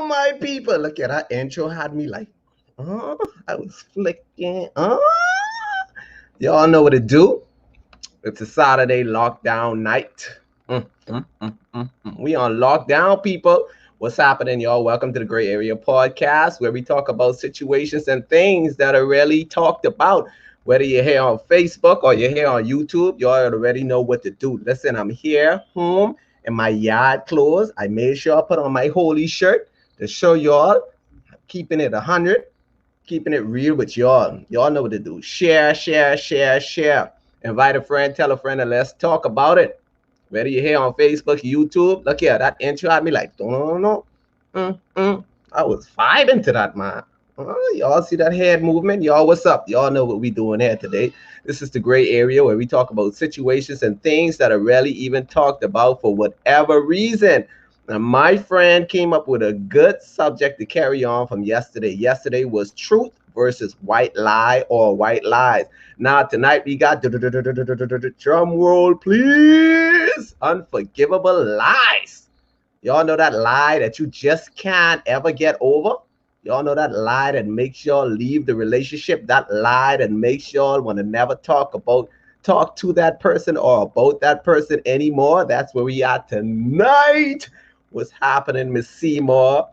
my people. Look at that intro had me like, oh, I was flicking. Y'all know what to do. It's a Saturday lockdown night. We on lockdown, people. What's happening, y'all? Welcome to the Gray Area Podcast, where we talk about situations and things that are rarely talked about. Whether you're here on Facebook or you're here on YouTube, y'all already know what to do. Listen, I'm here home in my yard clothes. I made sure I put on my holy shirt to show y'all keeping it 100, keeping it real with y'all. Y'all know what to do. Share, share, share, share. Invite a friend, tell a friend, and let's talk about it. Whether you're here on Facebook, YouTube, look here, that intro had me like, no. I was vibing to that, man. Y'all see that head movement? Y'all, what's up? Y'all know what we doing here today. This is the gray area where we talk about situations and things that are rarely even talked about for whatever reason. Now, my friend came up with a good subject to carry on from yesterday. Yesterday was truth versus white lie or white lies. Now, tonight we got drum roll, please. Unforgivable lies. Y'all know that lie that you just can't ever get over? Y'all know that lie that makes y'all leave the relationship? That lie that makes y'all want to never talk to that person or about that person anymore? That's where we are tonight. What's happening, Miss Seymour?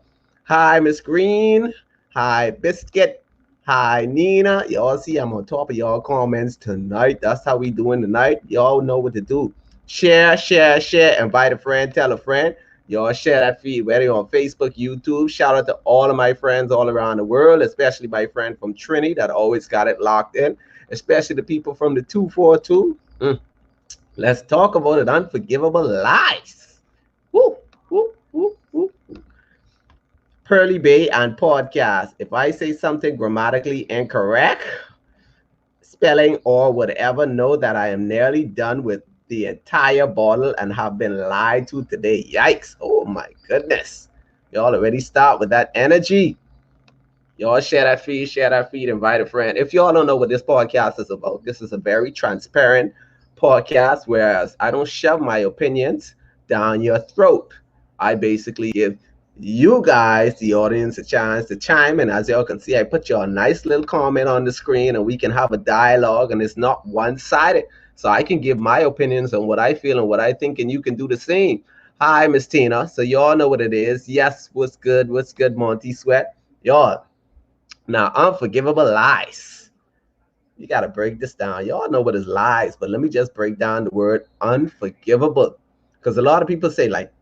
Hi, Miss Green. Hi, Biscuit. Hi, Nina. Y'all see I'm on top of y'all comments tonight. That's how we doing tonight. Y'all know what to do. Share, share, share. Invite a friend, tell a friend. Y'all share that feed, whether you're on Facebook, YouTube. Shout out to all of my friends all around the world, especially my friend from Trinity that always got it locked in, especially the people from the 242. Let's talk about it. Unforgivable lies. Woo, woo, woo, woo. Pearly Bay and podcast. If I say something grammatically incorrect, spelling or whatever, know that I am nearly done with the entire bottle and have been lied to today. Yikes. Oh my goodness. Y'all already start with that energy. Y'all share that feed, invite a friend. If y'all don't know what this podcast is about, this is a very transparent podcast, whereas I don't shove my opinions down your throat. I basically give you guys, the audience, a chance to chime in. As y'all can see, I put your nice little comment on the screen and we can have a dialogue, and it's not one-sided. So I can give my opinions on what I feel and what I think, and you can do the same. Hi, Miss Tina. So y'all know what it is. Yes, what's good? What's good, Monty Sweat? Y'all, now, unforgivable lies. You got to break this down. Y'all know what is lies, but let me just break down the word unforgivable. Because a lot of people say, like,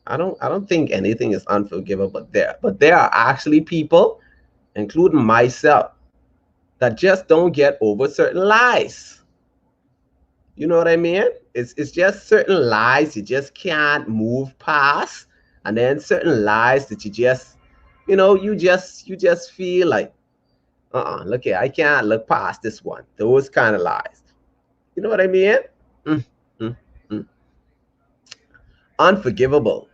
I don't think anything is unforgivable there. But there are actually people, including myself, that just don't get over certain lies. You know what I mean? It's just certain lies you just can't move past, and then certain lies that you just feel like, look here, I can't look past this one. Those kind of lies. You know what I mean? Mm, mm, mm. Unforgivable.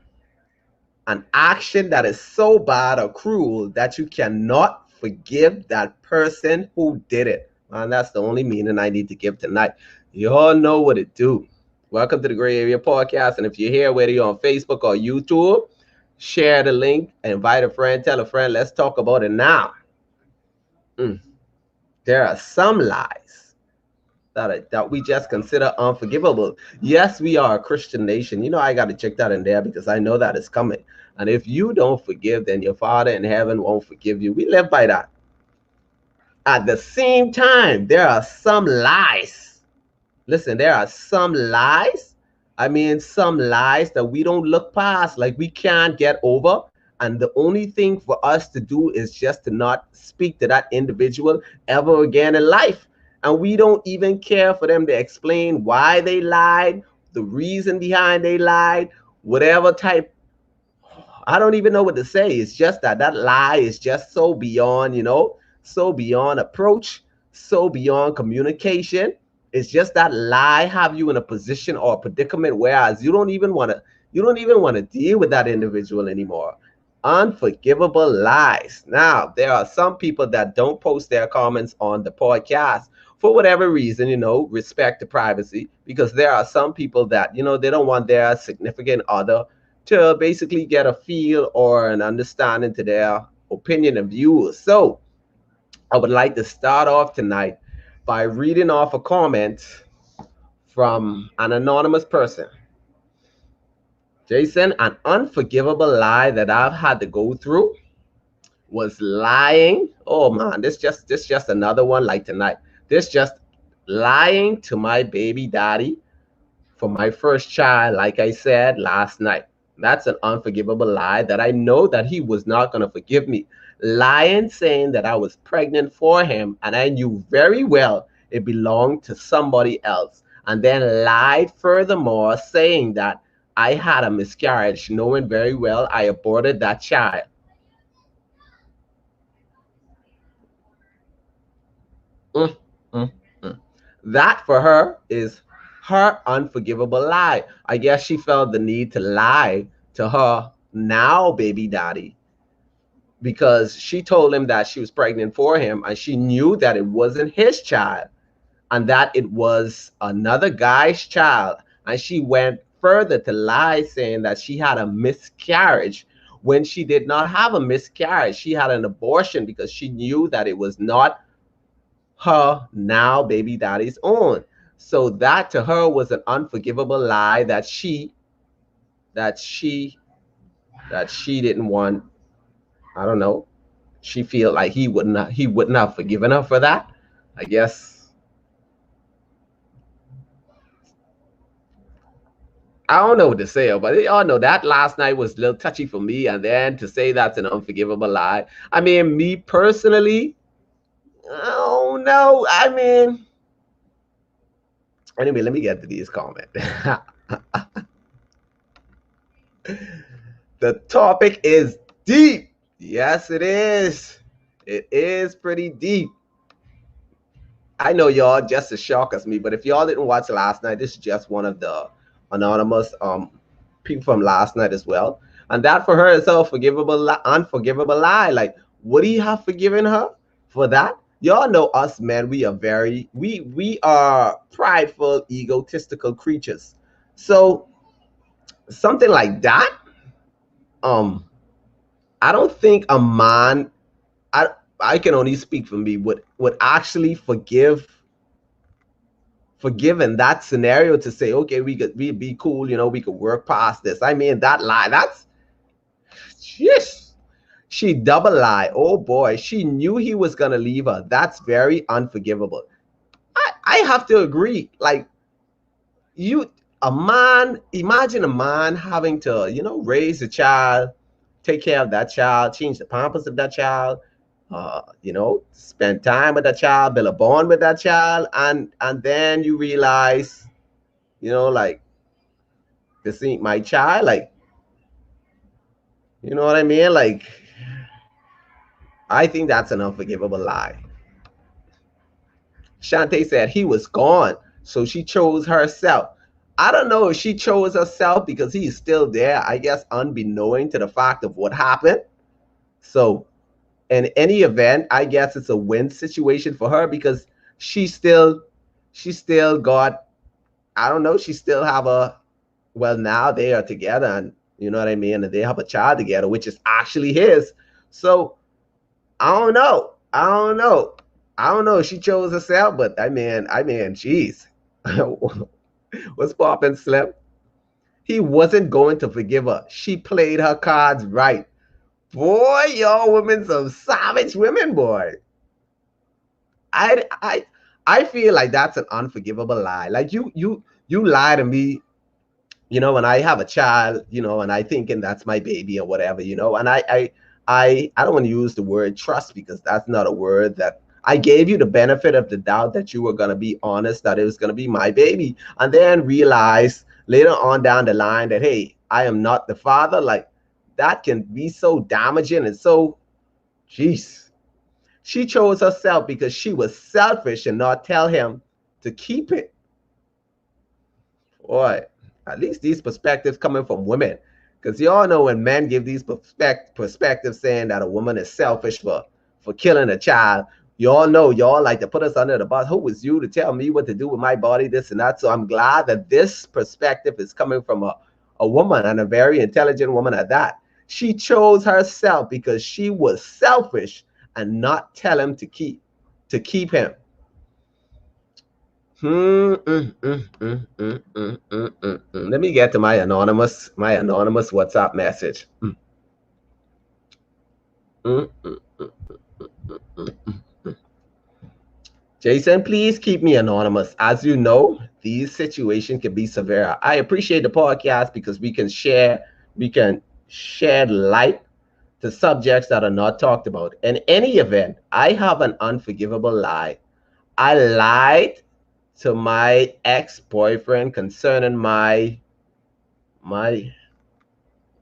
An action that is so bad or cruel that you cannot forgive that person who did it. And that's the only meaning I need to give tonight. You all know what it do. Welcome to the Gray Area Podcast. And if you're here, whether you're on Facebook or YouTube, share the link, invite a friend, tell a friend. Let's talk about it now. There are some lies that we just consider unforgivable. Yes, we are a Christian nation. You know, I got to check that in there because I know that is coming. And if you don't forgive, then your Father in heaven won't forgive you. We live by that. At the same time, there are some lies. Listen, there are some lies. I mean, some lies that we don't look past, like we can't get over. And the only thing for us to do is just to not speak to that individual ever again in life. And we don't even care for them to explain why they lied, the reason behind they lied, whatever type. I don't even know what to say. It's just that lie is just so beyond, so beyond approach, so beyond communication. It's just that lie have you in a position or a predicament, whereas you don't even want to deal with that individual anymore. Unforgivable lies. Now, there are some people that don't post their comments on the podcast for whatever reason, respect to privacy, because there are some people that, they don't want their significant other to basically get a feel or an understanding to their opinion and views. So I would like to start off tonight by reading off a comment from an anonymous person. Jason, an unforgivable lie that I've had to go through was lying. Oh man, this just another one like tonight. This just lying to my baby daddy for my first child, like I said last night. That's an unforgivable lie that I know that he was not going to forgive me. Lying, saying that I was pregnant for him, and I knew very well it belonged to somebody else. And then lied furthermore, saying that I had a miscarriage, knowing very well I aborted that child. Mm, mm, mm. That for her is her unforgivable lie. I guess she felt the need to lie to her now baby daddy because she told him that she was pregnant for him and she knew that it wasn't his child and that it was another guy's child. And she went further to lie, saying that she had a miscarriage when she did not have a miscarriage. She had an abortion because she knew that it was not her now baby daddy's own. So that to her was an unforgivable lie that she that she didn't want. I don't know. She feel like he wouldn't have forgiven her for that. I guess I don't know what to say, but y'all know that last night was a little touchy for me, and then to say that's an unforgivable lie. I mean, me personally, oh no. I mean, anyway, let me get to these comments. The topic is deep. Yes, it is. It is pretty deep. I know y'all just as shocked as me, but if y'all didn't watch last night, this is just one of the anonymous people from last night as well. And that for her is a unforgivable lie. Like, would he have forgiven her for that? Y'all know us men, we are prideful, egotistical creatures. So something like that, um, I don't think a man, I I can only speak for me, would actually forgive in that scenario to say, okay, we'd be cool, we could work past this. I mean, that lie, that's yes. She double lie. Oh boy, she knew he was gonna leave her. That's very unforgivable. I have to agree. Like, you a man, imagine a man having to, raise a child, take care of that child, change the pampers of that child, spend time with that child, build a bond with that child, and then you realize, like, this ain't my child. Like, you know what I mean? Like, I think that's an unforgivable lie. Shantae said he was gone, so she chose herself. I don't know if she chose herself because he's still there, I guess, unbeknown to the fact of what happened. So in any event, I guess it's a win situation for her because she still got, I don't know, she still have a, well, now they are together, and you know what I mean, and they have a child together, which is actually his. So I don't know. I don't know. I don't know if she chose herself, but jeez. What's poppin', Slim? He wasn't going to forgive her. She played her cards right. Boy, y'all women some savage women, boy. I I I feel like that's an unforgivable lie. Like, you lie to me, when I have a child, and I thinking that's my baby or whatever, and I don't want to use the word trust because that's not a word that I gave you the benefit of the doubt that you were going to be honest, that it was going to be my baby, and then realize later on down the line that, hey, I am not the father. Like, that can be so damaging and so, jeez. She chose herself because she was selfish and not tell him to keep it. Boy, at least these perspectives coming from women. Because y'all know when men give these perspectives saying that a woman is selfish for killing a child, y'all know y'all like to put us under the bus. Who was you to tell me what to do with my body, this and that? So I'm glad that this perspective is coming from a woman, and a very intelligent woman at that. She chose herself because she was selfish and not tell him to keep him. Let me get to my anonymous WhatsApp message. Mm, mm, mm, mm, mm, mm. Jason, please keep me anonymous. As you know, these situations can be severe. I appreciate the podcast because we can share light to subjects that are not talked about. In any event, I have an unforgivable lie. I lied to my ex-boyfriend concerning my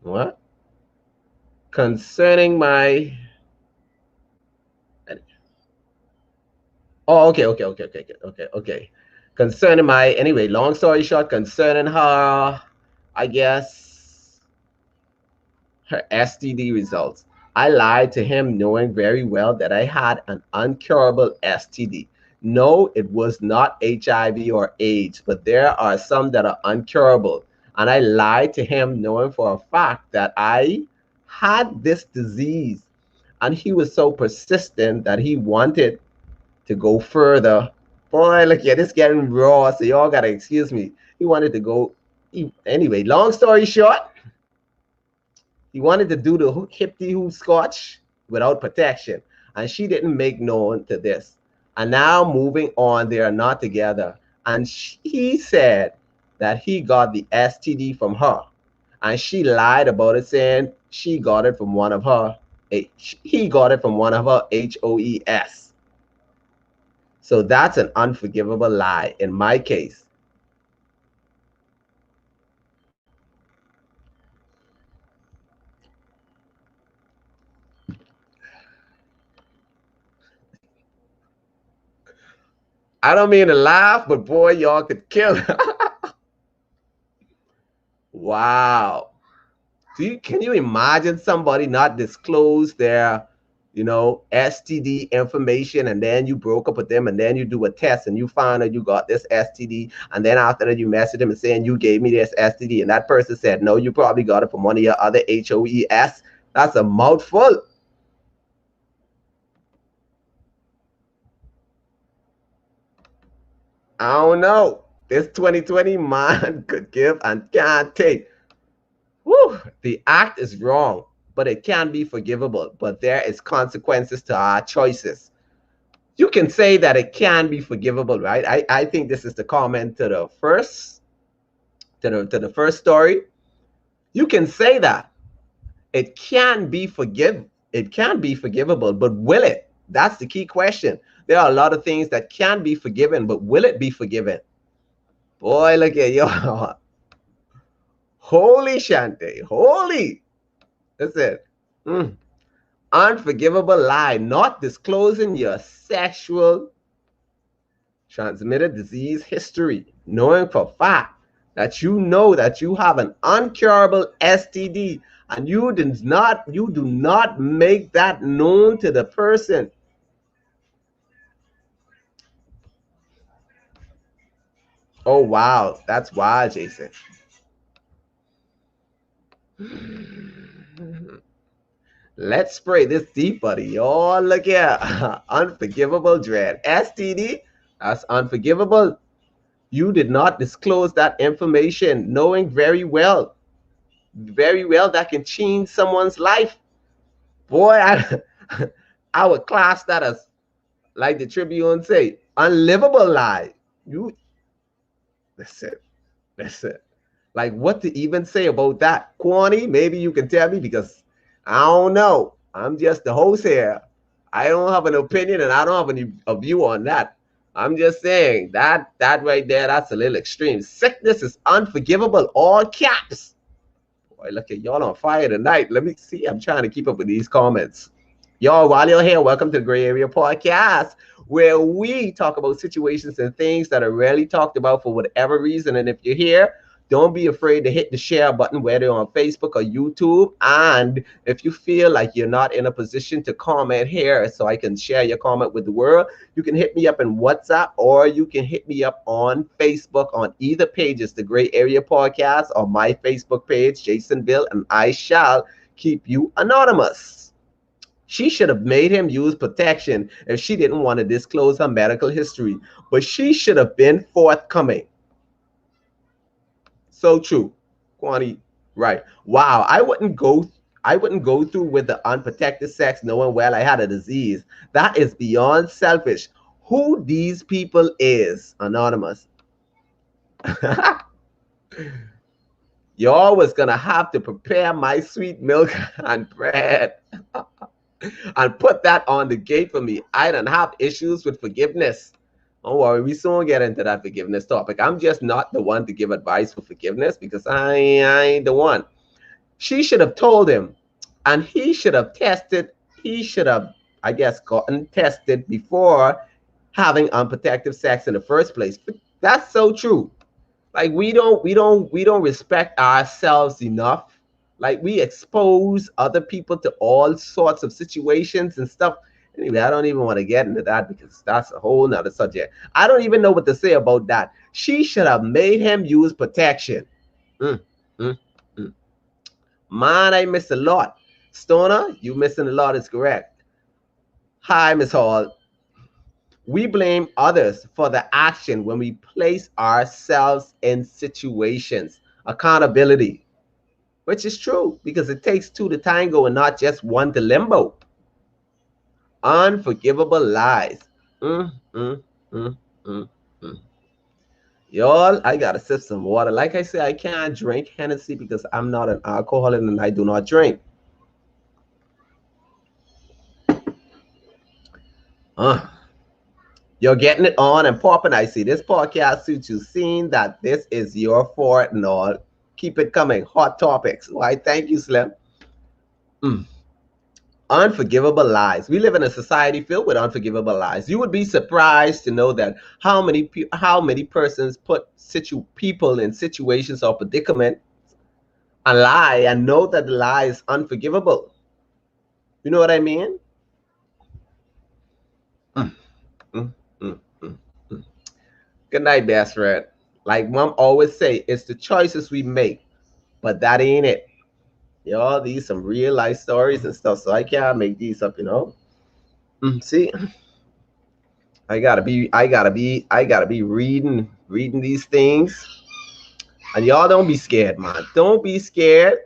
what? Concerning my Oh, okay. Concerning my anyway, long story short, concerning her, I guess her STD results. I lied to him knowing very well that I had an uncurable STD. No, it was not HIV or AIDS, but there are some that are uncurable. And I lied to him knowing for a fact that I had this disease. And he was so persistent that he wanted to go further. Boy, look, yeah, this getting raw, so y'all gotta excuse me. He wanted to go. Anyway, long story short, he wanted to do the hippity hoo scotch without protection, and she didn't make known to this. And now moving on, they are not together. And he said that he got the STD from her, and she lied about it, saying she got it from one of her. He got it from one of her HOES. So that's an unforgivable lie in my case. I don't mean to laugh, but boy, y'all could kill. Wow. Can you imagine somebody not disclose their, STD information, and then you broke up with them, and then you do a test and you find out you got this STD, and then after that you message them and saying you gave me this STD, and that person said no, you probably got it from one of your other HOES. That's a mouthful. I don't know. This 2020 man could give and can't take. Whew, the act is wrong, but it can be forgivable. But there is consequences to our choices. You can say that it can be forgivable, right? I think this is the comment to the first story. You can say that it can be forgivable, but will it? That's the key question. There are a lot of things that can be forgiven, but will it be forgiven? Boy, look at you. Holy Shante, holy. That's it. Mm. Unforgivable lie, not disclosing your sexual transmitted disease history, knowing for fact that you know that you have an uncurable STD, and you do not make that known to the person. Oh wow, that's wild, Jason. Let's spray this deep, buddy. Y'all look here. Unforgivable dread. STD, that's unforgivable. You did not disclose that information, knowing very well that can change someone's life. Boy, I would class that as, like the Tribune say, unlivable lie. You, that's it. That's it. Like, what to even say about that? Kwani, maybe you can tell me, because I don't know. I'm just the host here. I don't have an opinion, and I don't have a view on that. I'm just saying that right there, that's a little extreme. Sickness is unforgivable, all caps. Boy, look at y'all on fire tonight. Let me see. I'm trying to keep up with these comments. Y'all, while you're here, welcome to the Gray Area Podcast, where we talk about situations and things that are rarely talked about for whatever reason. And if you're here, Don't be afraid to hit the share button, whether on Facebook or YouTube. And if you feel like you're not in a position to comment here so I can share your comment with the world, you can hit me up in WhatsApp, or you can hit me up on Facebook on either pages, the Gray Area Podcast or my Facebook page, Jasonville, and I shall keep you anonymous. She should have made him use protection if she didn't want to disclose her medical history, but she should have been forthcoming. So true. Kwani, right. Wow. I wouldn't go through with the unprotected sex knowing well I had a disease. That is beyond selfish. Who these people is, anonymous. Y'all was gonna have to prepare my sweet milk and bread and put that on the gate for me. I don't have issues with forgiveness. Don't worry, we soon get into that forgiveness topic. I'm just not the one to give advice for forgiveness because I ain't the one. She should have told him, and he should have tested. He should have, I guess, gotten tested before having unprotected sex in the first place. But that's so true. Like we don't respect ourselves enough. Like we expose other people to all sorts of situations and stuff. Anyway, I don't even want to get into that because that's a whole nother subject. I don't even know what to say about that. She should have made him use protection. Mm, mm, mm. Man, I miss a lot. Stoner, you missing a lot is correct. Hi, Miss Hall. We blame others for the action when we place ourselves in situations. Accountability, which is true because it takes two to tango and not just one to limbo. Unforgivable lies. Mm, mm, mm, mm, mm. Y'all, I gotta sip some water. Like I said, I can't drink Hennessy because I'm not an alcoholic and I do not drink. Uh, You're getting it on and popping. I see this podcast suits you, seeing that this is your fort and all. Keep it coming. Hot topics. Why, thank you, Slim. Mm. Unforgivable lies. We live in a society filled with unforgivable lies. You would be surprised to know that how many persons put people in situations or predicament and lie and know that the lie is unforgivable. You know what I mean? Mm, mm, mm, mm, mm. Good night, best friend. Like mom always say, it's the choices we make, but that ain't it. Y'all, these some real life stories and stuff, so I can't make these up. See, I gotta be reading these things. And y'all don't be scared, man. Don't be scared.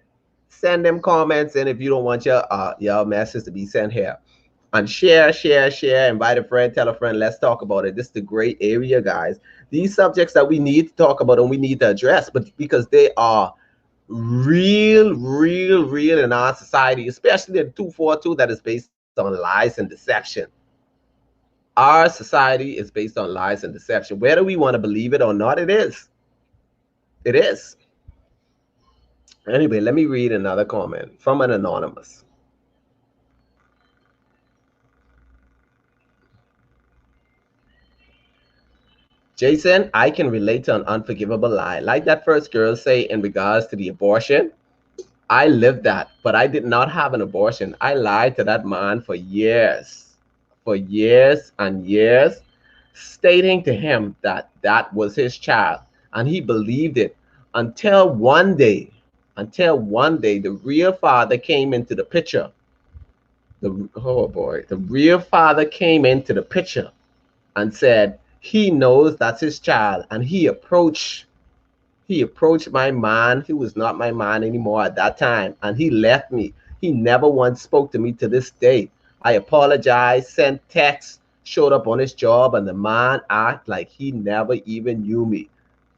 Send them comments in if you don't want your message to be sent here. And share, share, share. Invite a friend, tell a friend. Let's talk about it. This is the great area, guys. These subjects that we need to talk about and we need to address, but because they are real, real, real in our society, especially the 242 that is based on lies and deception. Our society is based on lies and deception. Whether we want to believe it or not, it is. It is. Anyway, let me read another comment from an anonymous. Jason, I can relate to an unforgivable lie. Like that first girl say in regards to the abortion, I lived that, but I did not have an abortion. I lied to that man for years and years, stating to him that that was his child, and he believed it until one day, the real father came into the picture. Oh boy, the real father came into the picture and said he knows that's his child, and he approached my man. He was not my man anymore at that time, and he left me. He never once spoke to me to this day. I apologized, sent texts, showed up on his job, and the man acted like he never even knew me.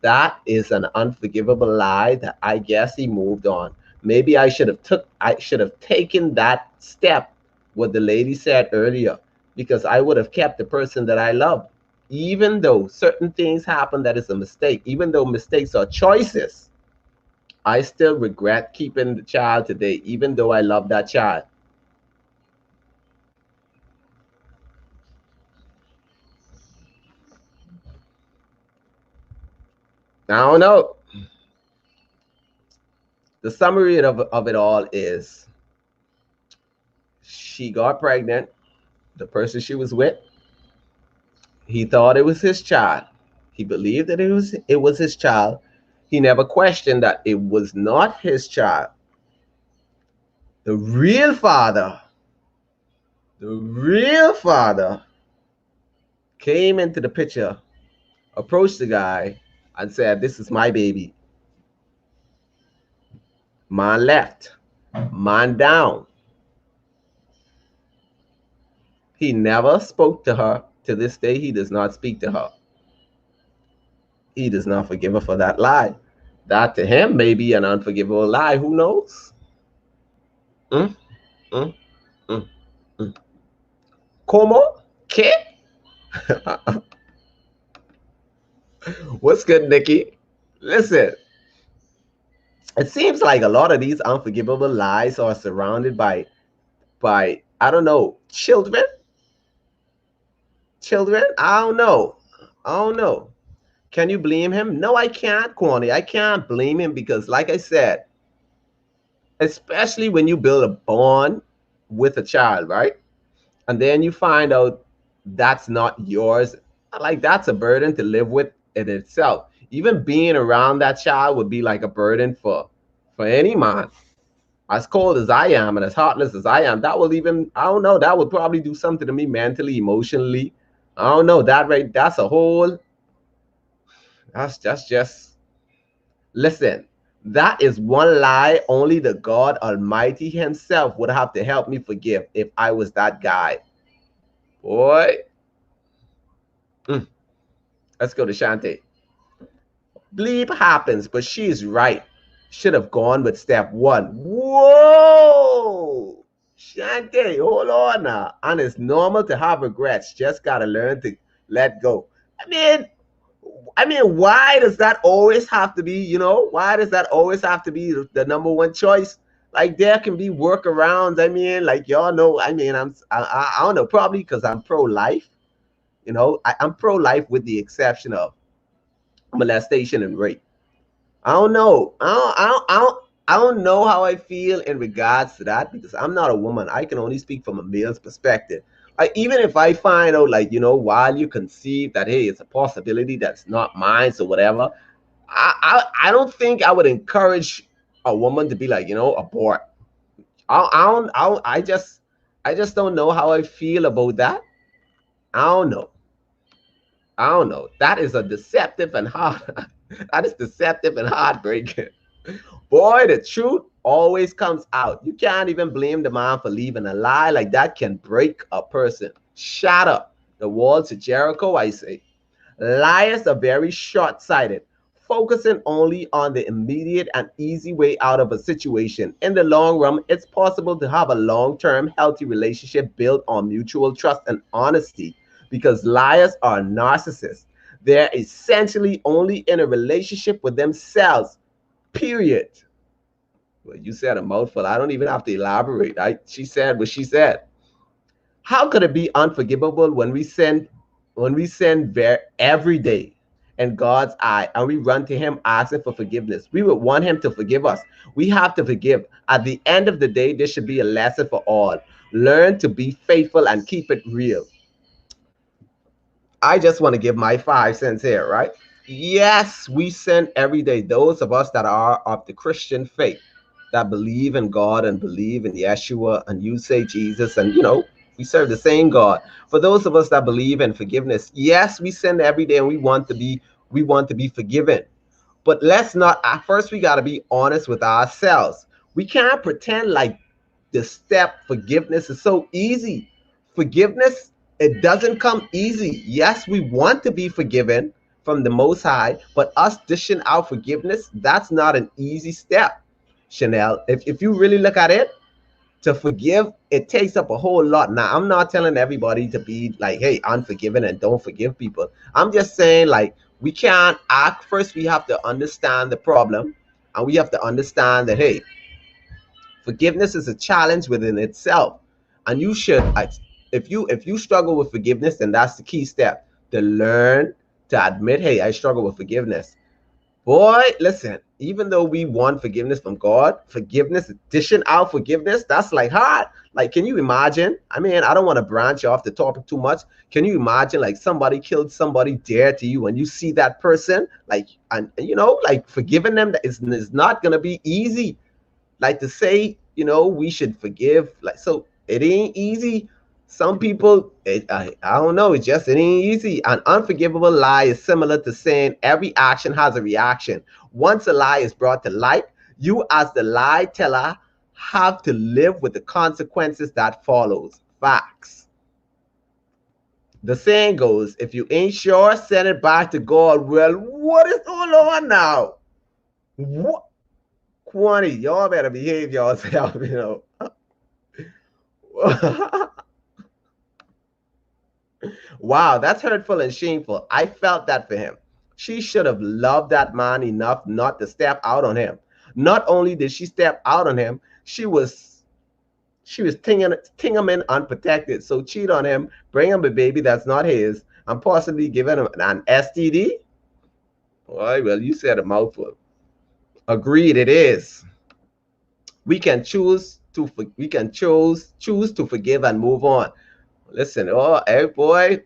That is an unforgivable lie that I guess he moved on. Maybe I should have taken that step, what the lady said earlier, because I would have kept the person that I love. Even though certain things happen that is a mistake, even though mistakes are choices, I still regret keeping the child today, even though I love that child. I don't know. The summary of it all is she got pregnant. The person she was with, he thought it was his child. He believed that it was his child. He never questioned that it was not his child. The real father, the real father came into the picture, approached the guy, and said, "This is my baby." Man left, man down. He never spoke to her. To this day, he does not speak to her. He does not forgive her for that lie. That to him may be an unforgivable lie. Who knows? Mm, mm, mm, mm. ¿Cómo? ¿Qué? What's good, Nikki? Listen, it seems like a lot of these unforgivable lies are surrounded by I don't know, children. Children? I don't know. I don't know. Can you blame him? No, I can't, Kwani. I can't blame him because, like I said, especially when you build a bond with a child, right? And then you find out that's not yours. Like that's a burden to live with in itself. Even being around that child would be like a burden for any man. As cold as I am and as heartless as I am, that will even I don't know, that would probably do something to me mentally, emotionally. I don't know. That right, that's a whole that's just listen. That is one lie only the God Almighty Himself would have to help me forgive if I was that guy. Boy. Mm. Let's go to Shante. Bleep happens, but she's right. Should have gone with step one. Whoa! Shante, hold on now. And it's normal to have regrets. Just gotta learn to let go. I mean, why does that always have to be, why does that always have to be the number one choice? Like there can be workarounds. I mean, like y'all know, I don't know, probably because I'm pro-life. I'm pro-life with the exception of molestation and rape. I don't know. I don't know how I feel in regards to that because I'm not a woman. I can only speak from a male's perspective. Like even if I find out, like while you conceive that hey, it's a possibility that's not mine, so whatever. I don't think I would encourage a woman to be like abort. I just don't know how I feel about that. I don't know. I don't know. That is a deceptive and hard. That is deceptive and heartbreaking. Boy, the truth always comes out. You can't even blame the man for leaving. A lie like that can break a person. Shatter the walls of Jericho, I say. Liars are very short-sighted, focusing only on the immediate and easy way out of a situation. In the long run, it's possible to have a long-term healthy relationship built on mutual trust and honesty because liars are narcissists. They're essentially only in a relationship with themselves, period. Well, you said a mouthful. I don't even have to elaborate. She said what she said. How could it be unforgivable when we sin every day in God's eye and we run to Him asking for forgiveness? We would want Him to forgive us. We have to forgive. At the end of the day, this should be a lesson for all. Learn to be faithful and keep it real. I just want to give my 5 cents here, right? Yes, we sin every day. Those of us that are of the Christian faith, that believe in God and believe in Yeshua, and you say Jesus, and we serve the same God. For those of us that believe in forgiveness, yes, we sin every day, and we want to be forgiven. But let's not. At first, we got to be honest with ourselves. We can't pretend like the step forgiveness is so easy. Forgiveness, it doesn't come easy. Yes, we want to be forgiven from the Most High, but us dishing out forgiveness, that's not an easy step, Chanel. If you really look at it, to forgive, it takes up a whole lot. Now, I'm not telling everybody to be like, hey, unforgiving and don't forgive people. I'm just saying, like, we can't act. First, we have to understand the problem, and we have to understand that, hey, forgiveness is a challenge within itself, and you should, if you struggle with forgiveness, then that's the key step to learn to admit, hey, I struggle with forgiveness. Boy, listen, even though we want forgiveness from God, forgiveness, dishing out forgiveness, that's like hard. Like, can you imagine? I mean, I don't want to branch off the topic too much. Can you imagine, like, somebody killed somebody dear to you and you see that person, like, and you know, like, forgiving them is not going to be easy. Like, to say, we should forgive, like, so it ain't easy. Some people, I don't know, it ain't easy. An unforgivable lie is similar to saying every action has a reaction. Once a lie is brought to light, you as the lie teller have to live with the consequences that follows. Facts. The saying goes, if you ain't sure, send it back to God. Well, what is going on now? What? Quantity, y'all better behave yourself, Wow, that's hurtful and shameful. I felt that for him. She should have loved that man enough not to step out on him. Not only did she step out on him, she was ting him in unprotected. So cheat on him, bring him a baby that's not his, and possibly giving him an STD. Boy, well, you said a mouthful. Agreed, it is. We can choose to forgive and move on. Listen, oh, hey boy,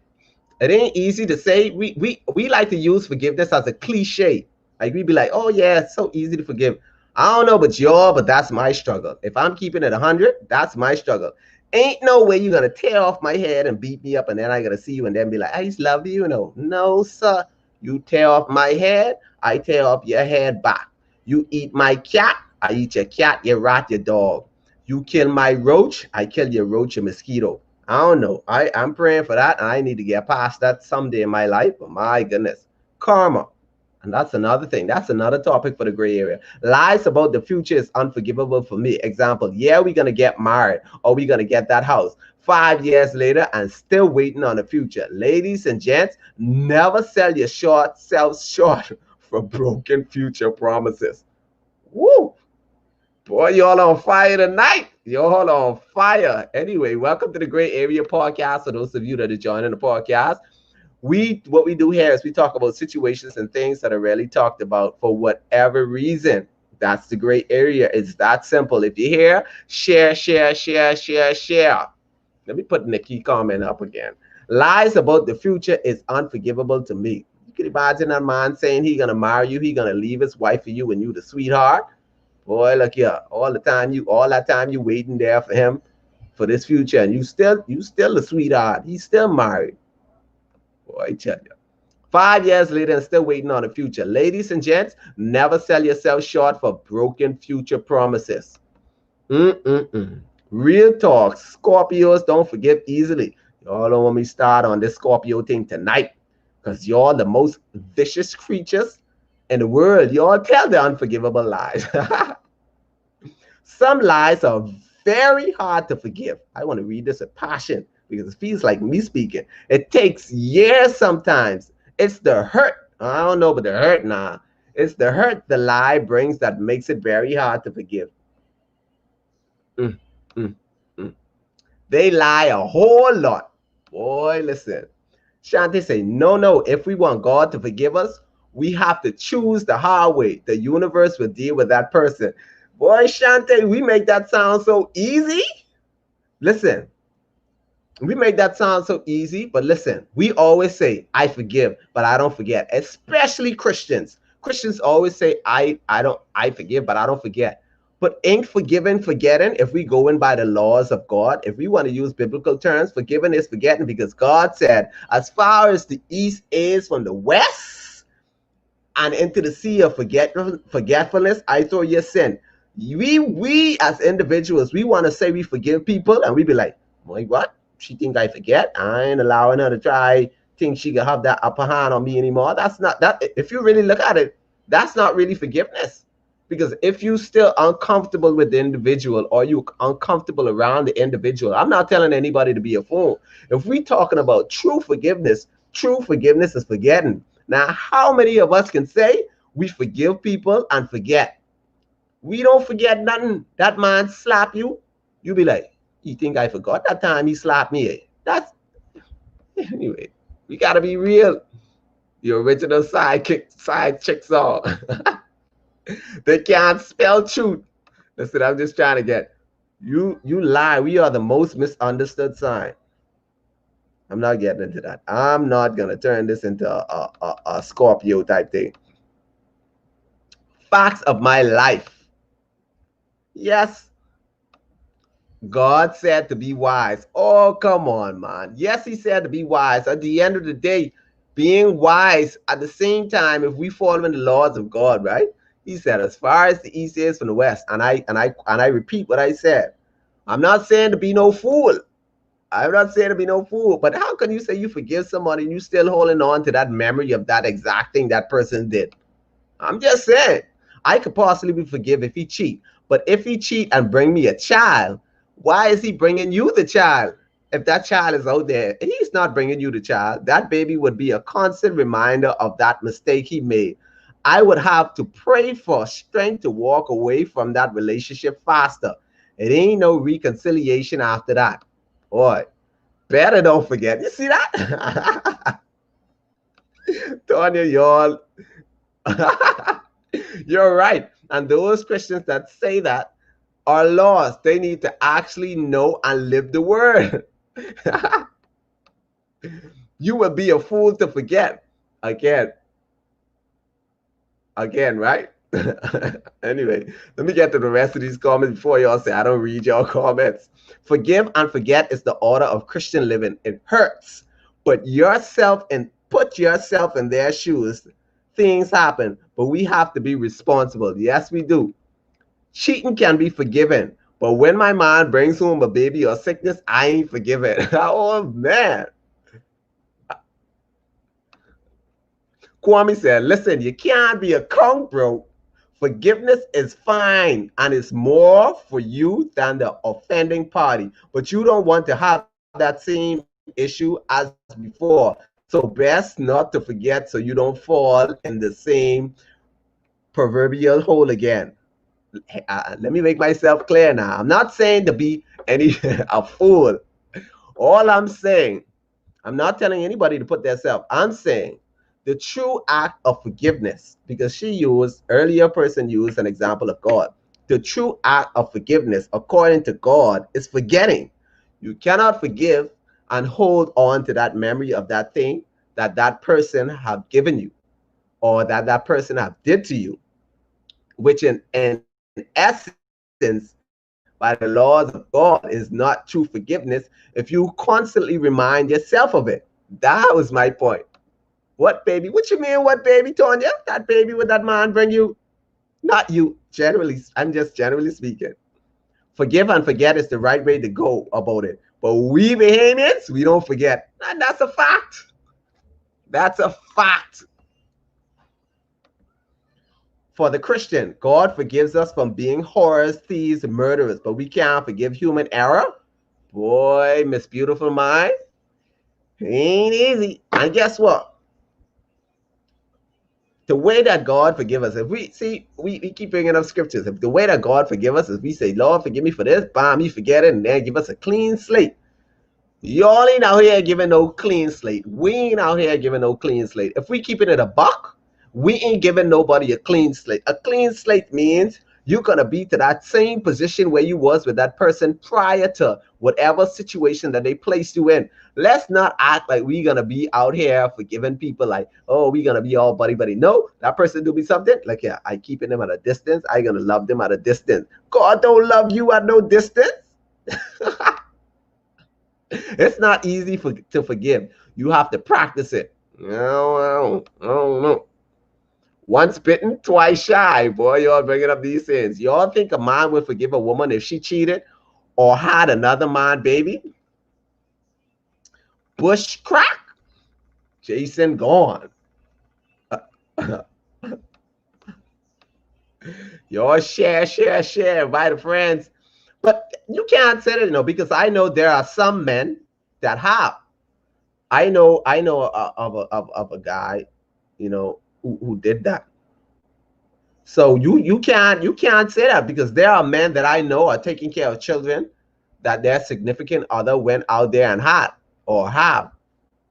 it ain't easy to say. We like to use forgiveness as a cliche. Like, we be like, oh yeah, it's so easy to forgive. I don't know about y'all, but that's my struggle. If I'm keeping it 100, that's my struggle. Ain't no way you're gonna tear off my head and beat me up, and then I gotta see you and then be like, I just love you. No, sir. You tear off my head, I tear off your head back. You eat my cat, I eat your cat, your rat, your dog. You kill my roach, I kill your roach, your mosquito. I don't know. I'm praying for that, and I need to get past that someday in my life. But my goodness, karma. And that's another thing. That's another topic for the gray area. Lies about the future is unforgivable for me. Example, yeah, we're going to get married or we're going to get that house. 5 years later and still waiting on the future. Ladies and gents, never sell your short self short for broken future promises. Woo! Boy, y'all on fire tonight. Y'all on fire. Anyway, welcome to the Gray Area Podcast. For those of you that are joining the podcast, what we do here is we talk about situations and things that are rarely talked about for whatever reason. That's the gray area. It's that simple. If you're here, share, share, share, share, share. Let me put Nikki comment up again. Lies about the future is unforgivable to me. You can imagine a man saying he's gonna marry you, he's gonna leave his wife for you, and you the sweetheart. Boy, look here. All that time you waiting there for him for this future, and you still a sweetheart. He's still married. Boy, I tell you. 5 years later and still waiting on the future. Ladies and gents, never sell yourself short for broken future promises. Mm-mm-mm. Real talk. Scorpios don't forgive easily. Y'all don't want me to start on this Scorpio thing tonight because y'all the most vicious creatures in the world. Y'all tell the unforgivable lies. Some lies are very hard to forgive. I want to read this with passion because it feels like me speaking. It takes years sometimes. It's the hurt. I don't know, but the hurt now. It's the hurt the lie brings that makes it very hard to forgive. Mm, mm, mm. They lie a whole lot. Boy, listen. Shanti say, no. If we want God to forgive us, we have to choose the hard way. The universe will deal with that person. Boy, Shanti, we make that sound so easy. Listen, we make that sound so easy, but listen, we always say, I forgive, but I don't forget, especially Christians. Christians always say, I forgive, but I don't forget. But ain't forgiving forgetting if we go in by the laws of God? If we want to use biblical terms, forgiving is forgetting because God said, as far as the east is from the west and into the sea of forgetfulness, I throw your sin. We as individuals, we want to say we forgive people and we be like, wait, what? She think I forget? I ain't allowing her to try think she can have that upper hand on me anymore. That's not that. If you really look at it, that's not really forgiveness. Because if you still uncomfortable with the individual or you uncomfortable around the individual, I'm not telling anybody to be a fool. If we talking about true forgiveness is forgetting. Now, how many of us can say we forgive people and forget? We don't forget nothing. That man slap you, you be like, you think I forgot that time he slapped me? That's anyway. We gotta be real. The original side chicks are. They can't spell truth. Listen, I'm just trying to get you lie. We are the most misunderstood sign. I'm not getting into that. I'm not gonna turn this into a Scorpio type thing. Facts of my life. Yes, God said to be wise. Oh, come on, man. Yes, he said to be wise. At the end of the day, being wise at the same time, if we follow in the laws of God, right? He said, as far as the east is from the west, and I repeat what I said. I'm not saying to be no fool. I'm not saying to be no fool, but how can you say you forgive somebody and you still holding on to that memory of that exact thing that person did? I'm just saying, I could possibly forgive if he cheat, but if he cheat and bring me a child, why is he bringing you the child? If that child is out there, he's not bringing you the child. That baby would be a constant reminder of that mistake he made. I would have to pray for strength to walk away from that relationship faster. It ain't no reconciliation after that. Boy, better don't forget. You see that? Tonya, y'all. You're right. And those Christians that say that are lost. They need to actually know and live the word. You will be a fool to forget. Again, right? Anyway, let me get to the rest of these comments before y'all say I don't read y'all comments. Forgive and forget is the order of Christian living. It hurts, but put yourself in their shoes. Things happen, but we have to be responsible. Yes, we do. Cheating can be forgiven, but when my man brings home a baby or sickness, I ain't forgiven. Oh man. Kwame said, listen, you can't be a conk, bro. Forgiveness is fine and it's more for you than the offending party. But you don't want to have that same issue as before. So best not to forget so you don't fall in the same proverbial hole again. Let me make myself clear now. I'm not saying to be any a fool. All I'm saying, I'm not telling anybody to put themselves. I'm saying the true act of forgiveness, because earlier person used an example of God. The true act of forgiveness, according to God, is forgetting. You cannot forgive and hold on to that memory of that thing that person have given you or that person have did to you, which in essence, by the laws of God, is not true forgiveness if you constantly remind yourself of it. That was my point. What baby? What you mean, what baby, Tonya? That baby with that man bring you? Not you. Generally, I'm just generally speaking. Forgive and forget is the right way to go about it. But we Bahamians, we don't forget. And that's a fact. That's a fact. For the Christian, God forgives us from being horrors, thieves, murderers, but we can't forgive human error. Boy, Miss Beautiful Mind, it ain't easy. And guess what? The way that God forgive us, if we see, we keep bringing up scriptures. If the way that God forgive us is we say, Lord, forgive me for this, bam, you forget it, and then give us a clean slate. Y'all ain't out here giving no clean slate. We ain't out here giving no clean slate. If we keeping it a buck, we ain't giving nobody a clean slate. A clean slate means you're gonna be to that same position where you was with that person prior to whatever situation that they placed you in. Let's not act like we gonna be out here forgiving people like, oh, we gonna be all buddy buddy. No, that person do me something. Like, yeah, I keeping them at a distance. I gonna love them at a distance. God don't love you at no distance. It's not easy to forgive. You have to practice it. I don't know. Once bitten, twice shy. Boy, y'all bringing up these things. Y'all think a man would forgive a woman if she cheated or had another man baby? Bush crack. Jason gone. Y'all share. Invite friends. But you can't say that, because I know there are some men that have. I know of a guy, who did that. So you can't say that, because there are men that I know are taking care of children that their significant other went out there and had or have.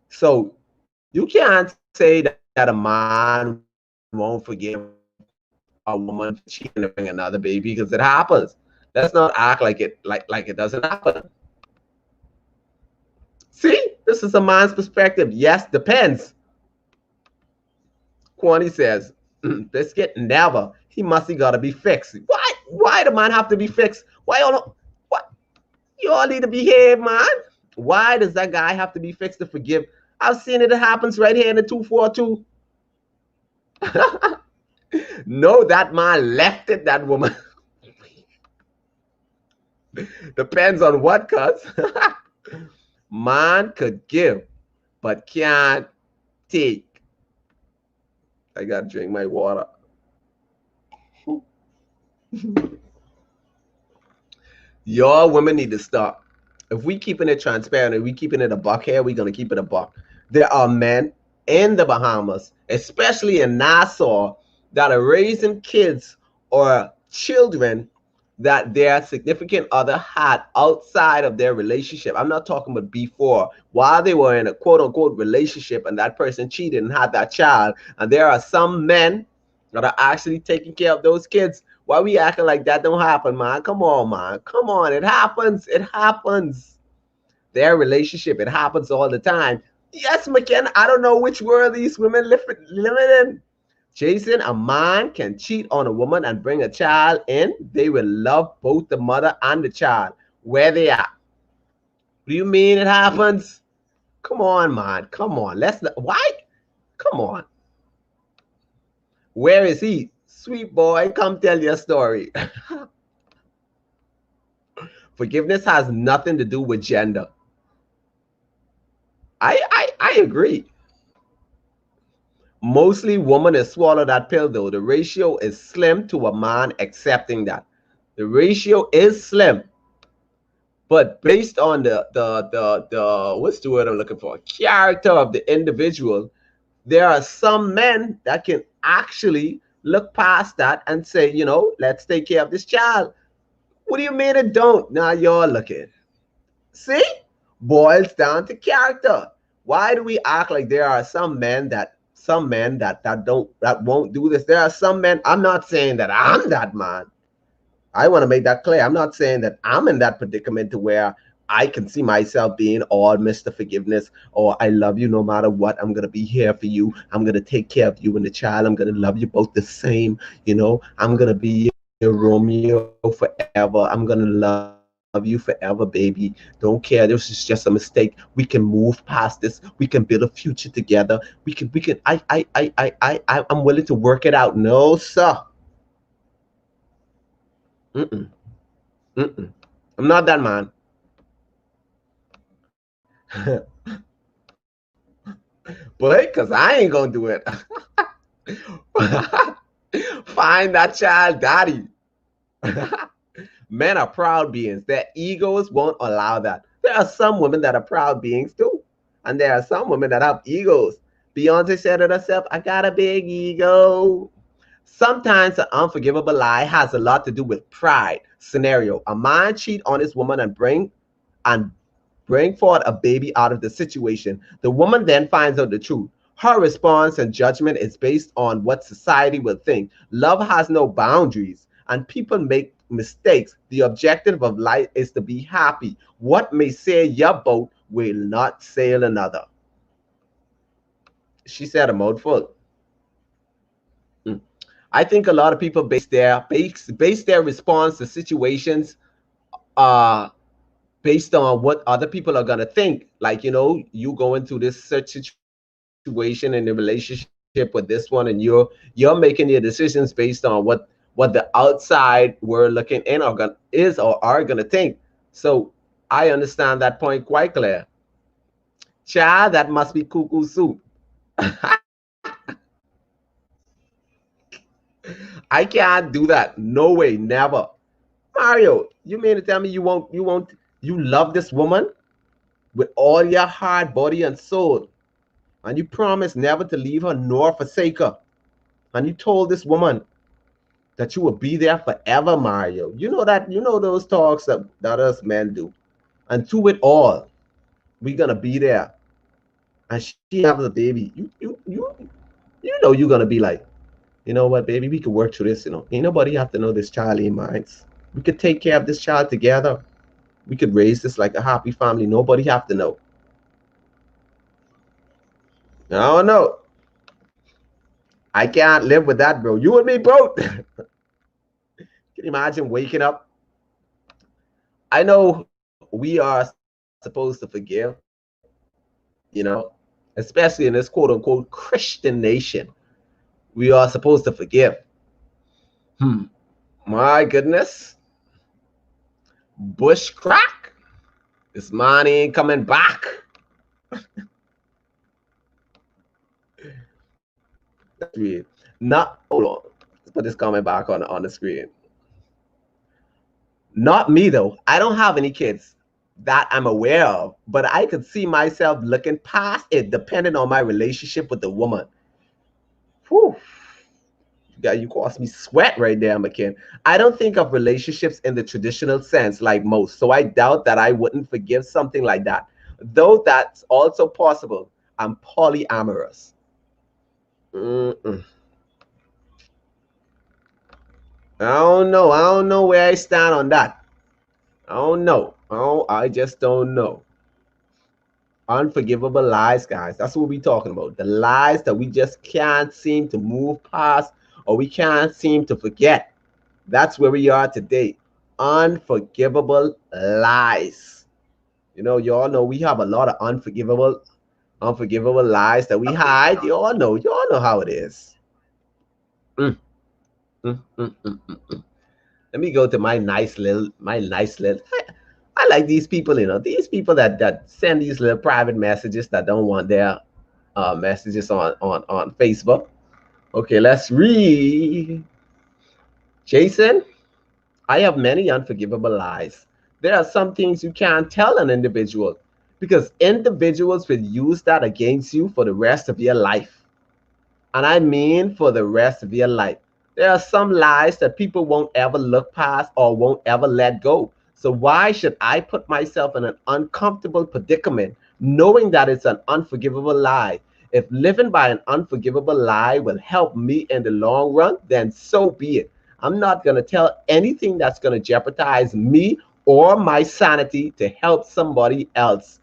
So you can't say that that a man won't forgive a woman for cheating and bring another baby because it happens. Let's not act like it doesn't happen. See, this is a man's perspective. Yes, depends. Kwani says, Biscuit never. He must have got to be fixed. Why? Why the man have to be fixed? Why all? What? You all need to behave, man. Why does that guy have to be fixed to forgive? I've seen it. It happens right here in the 242. No, that man left it. That woman. Depends on what, cuz. Man could give, but can't take. I gotta drink my water. Y'all women need to stop. If we keeping it transparent and we keeping it a buck here, we're gonna keep it a buck. There are men in the Bahamas, especially in Nassau, that are raising kids or children that their significant other had outside of their relationship. I'm not talking about before, while they were in a quote unquote relationship and that person cheated and had that child. And there are some men that are actually taking care of those kids. Why we acting like that don't happen, man? Come on, man. Come on. It happens. It happens. Their relationship, it happens all the time. Yes, McKenna, I don't know which world these women live in. Jason, a man can cheat on a woman and bring a child in. They will love both the mother and the child where they are. What do you mean it happens? Come on, man. Come on. Let's not. Why? Come on. Where is he? Sweet boy, come tell your story. Forgiveness has nothing to do with gender. I agree. Mostly women is swallow that pill though. The ratio is slim to a man accepting that. The ratio is slim. But based on the what's the word I'm looking for? Character of the individual, there are some men that can actually look past that and say, you know, let's take care of this child. What do you mean it don't? Now you're looking. See? Boils down to character. Why do we act like there are some men that that won't do this? There are some men. I'm not saying that I'm that man. I want to make that clear. I'm not saying that I'm in that predicament to where I can see myself being all Mr. Forgiveness or I love you no matter what. I'm going to be here for you. I'm going to take care of you and the child. I'm going to love you both the same. You know, I'm going to be your Romeo forever. I'm going to love you forever, baby. Don't care. This is just a mistake. We can move past this. We can build a future together. I'm willing to work it out. No, sir. Mm-mm. Mm-mm. I'm not that man. But because I ain't gonna do it. Find that child daddy. Men are proud beings. Their egos won't allow that. There are some women that are proud beings too. And there are some women that have egos. Beyonce said it herself, I got a big ego. Sometimes an unforgivable lie has a lot to do with pride. Scenario: a man cheat on his woman and bring forth a baby out of the situation. The woman then finds out the truth. Her response and judgment is based on what society will think. Love has no boundaries, and people make mistakes. The objective of life is to be happy. What may sail your boat will not sail another. She said a mouthful. I think a lot of people base their response to situations uh based on what other people are gonna think. Like, you know, you go into this such situation in the relationship with this one, and you're making your decisions based on what the outside world looking in is or are gonna think. So I understand that point quite clear. Child, that must be cuckoo soup. I can't do that. No way, never. Mario, you mean to tell me you love this woman with all your heart, body, and soul, and you promised never to leave her nor forsake her. And you told this woman that you will be there forever, Mario. You know that, you know those talks that us men do. And to it all, we're gonna be there. And she have the baby. You. You know you're gonna be like, you know what, baby, we could work through this. Ain't nobody have to know this child in minds. We could take care of this child together. We could raise this like a happy family. Nobody have to know. I don't know. I can't live with that, bro. You and me both. Can you imagine waking up? I know we are supposed to forgive, especially in this quote unquote Christian nation. We are supposed to forgive. Hmm. My goodness. Bush crack. This money ain't coming back. Let's read. Not, hold on. Let's put this comment back on the screen. Not me though. I don't have any kids that I'm aware of, but I could see myself looking past it depending on my relationship with the woman. Whew. You caused me sweat right there, McKin. I don't think of relationships in the traditional sense like most, so I doubt that I wouldn't forgive something like that. Though that's also possible. I'm polyamorous. Mm-mm. I don't know. I don't know where I stand on that. I don't know. I just don't know. Unforgivable lies, guys. That's what we're talking about. The lies that we just can't seem to move past or we can't seem to forget. That's where we are today. Unforgivable lies. You all know we have a lot of unforgivable lies that we hide. You all know how it is. Mm, mm. Let me go to my nice little. I like these people, these people that send these little private messages that don't want their messages on Facebook. Okay, let's read. Jason, I have many unforgivable lies. There are some things you can't tell an individual because individuals will use that against you for the rest of your life. And I mean for the rest of your life. There are some lies that people won't ever look past or won't ever let go. So why should I put myself in an uncomfortable predicament knowing that it's an unforgivable lie? If living by an unforgivable lie will help me in the long run, then so be it. I'm not going to tell anything that's going to jeopardize me or my sanity to help somebody else.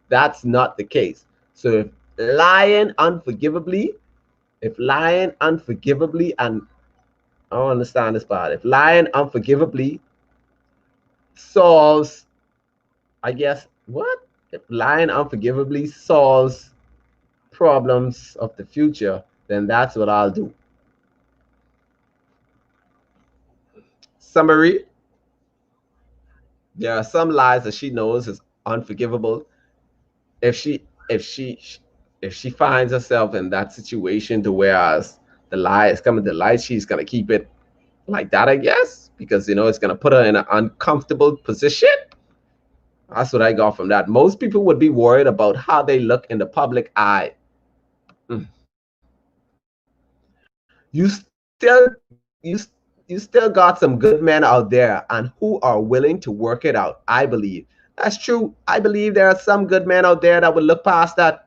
That's not the case. So if lying unforgivably if lying unforgivably, and I don't understand this part, if lying unforgivably solves, I guess, what? If lying unforgivably solves problems of the future, then that's what I'll do. Summary: there are some lies that she knows is unforgivable. If she, if she, if she finds herself in that situation to whereas the lie is coming to light, she's gonna keep it like that, I guess, because it's gonna put her in an uncomfortable position. That's what I got from that. Most people would be worried about how they look in the public eye. Mm. You still you you still got some good men out there and who are willing to work it out. I believe that's true. I believe there are some good men out there that would look past that.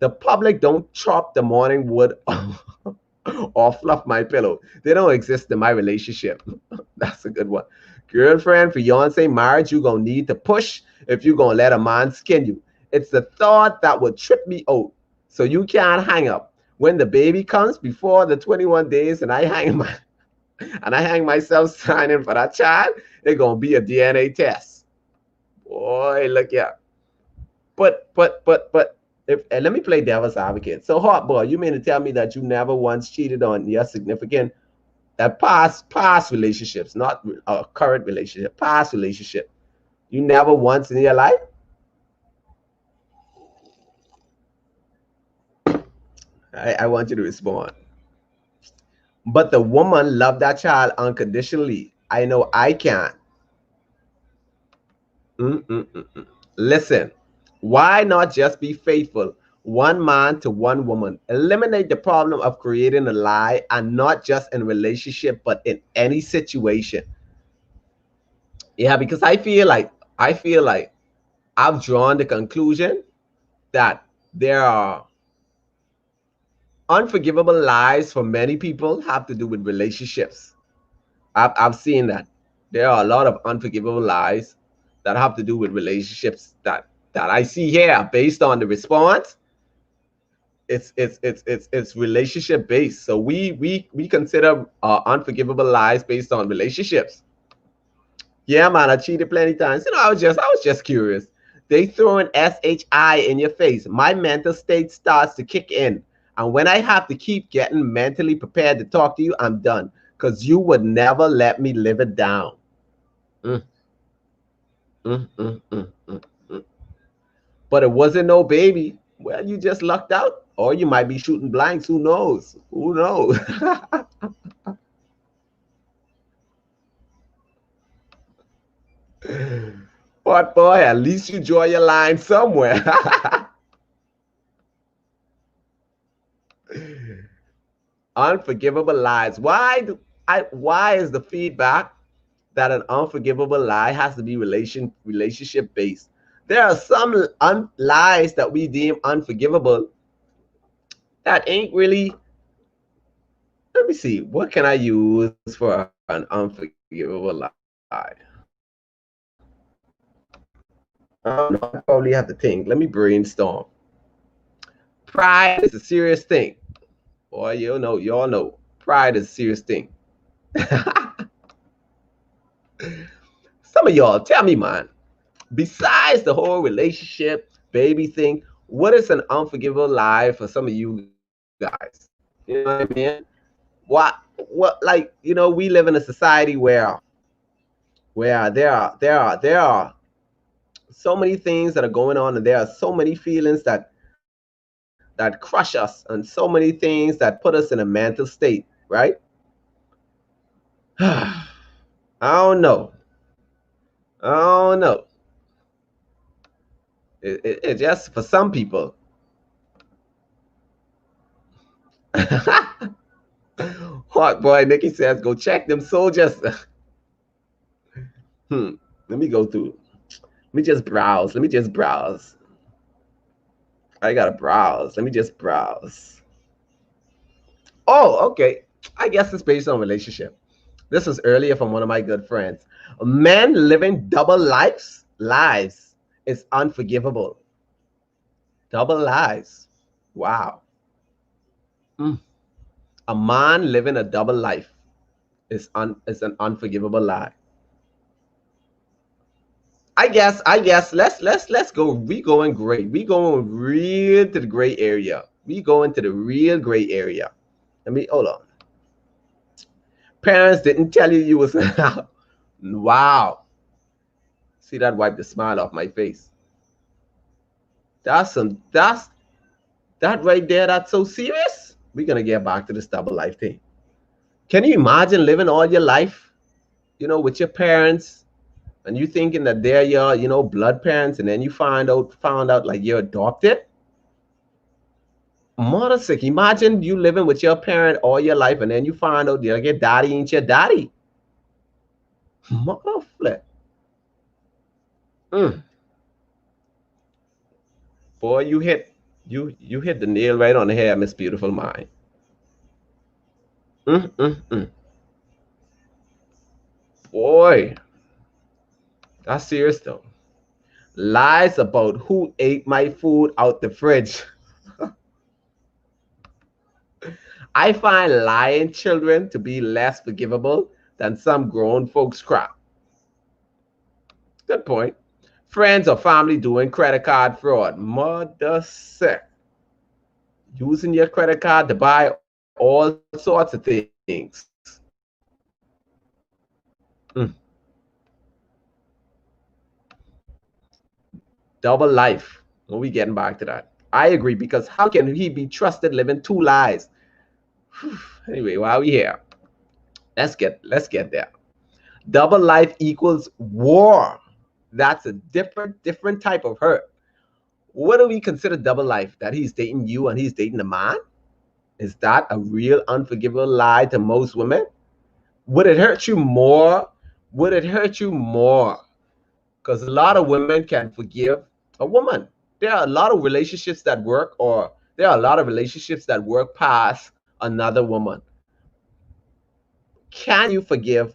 The public don't chop the morning wood or fluff my pillow. They don't exist in my relationship. That's a good one. Girlfriend, fiance, marriage, you're going to need to push if you're going to let a man skin you. It's the thought that would trip me out. So you can't hang up. When the baby comes before the 21 days and I hang myself signing for that child, it's going to be a DNA test. Boy, look here. But let me play devil's advocate. So, hot boy, you mean to tell me that you never once cheated on your significant past relationships, not a current relationship, past relationship? You never once in your life? I want you to respond. But the woman loved that child unconditionally. I know I can't. Mm-mm-mm-mm. Listen, why not just be faithful? One man to one woman. Eliminate the problem of creating a lie, and not just in relationship, but in any situation. Yeah, because I feel like I've drawn the conclusion that there are Unforgivable lies for many people have to do with relationships. I've seen that. There are a lot of unforgivable lies that have to do with relationships that I see here based on the response. It's relationship based. So we consider unforgivable lies based on relationships. Yeah, man, I cheated plenty times. I was just curious. They throw an SHI in your face. My mental state starts to kick in. And when I have to keep getting mentally prepared to talk to you, I'm done. Because you would never let me live it down. Mm, mm. But it wasn't no baby. Well, you just lucked out. Or you might be shooting blanks. Who knows? Who knows? But boy, at least you draw your line somewhere. Unforgivable lies. Why is the feedback that an unforgivable lie has to be relationship based? There are some lies that we deem unforgivable that ain't really. Let me see. What can I use for an unforgivable lie? I don't know. I probably have to think. Let me brainstorm. Pride is a serious thing. Boy, you all know. Pride is a serious thing. Some of y'all, tell me, man. Besides the whole relationship baby thing, what is an unforgivable lie for some of you guys? You know what I mean? What like we live in a society where there are so many things that are going on, and there are so many feelings that crush us, and so many things that put us in a mental state, right? I don't know. I don't know. It just for some people. Hot boy Nikki says, "Go check them soldiers." Let me go through. Let me just browse. Let me just browse. I gotta browse. Let me just browse. Oh, okay. I guess it's based on relationship. This was earlier from one of my good friends. Men living double lives is unforgivable. Double lives. Wow. Mm. A man living a double life is an unforgivable lie. I guess let's go. We going great. We going real to the gray area. We going to the real gray area. Let me hold on. Parents didn't tell you was wow. See that wipe the smile off my face. That's that right there. That's so serious. We're gonna get back to this double life thing. Can you imagine living all your life, with your parents, and you thinking that they're your, blood parents, and then you found out like you're adopted? Mother sick. Imagine you living with your parent all your life, and then you find out like your daddy ain't your daddy. Mother flip. Mm. Boy, you hit the nail right on the head, Miss Beautiful Mind. Mm, mm, mm. Boy, that's serious though. Lies about who ate my food out the fridge. I find lying children to be less forgivable than some grown folks crap. Good point. Friends or family doing credit card fraud. Mother sick. Using your credit card to buy all sorts of things. Mm. Double life. When we getting back to that. I agree, because how can he be trusted living two lives? Anyway, while we here, let's get there. Double life equals war. That's a different type of hurt. What do we consider double life? That he's dating you and he's dating a man? Is that a real unforgivable lie to most women? Would it hurt you more? Would it hurt you more? Because a lot of women can forgive a woman. There are a lot of relationships that work, or There are a lot of relationships that work past another woman. Can you forgive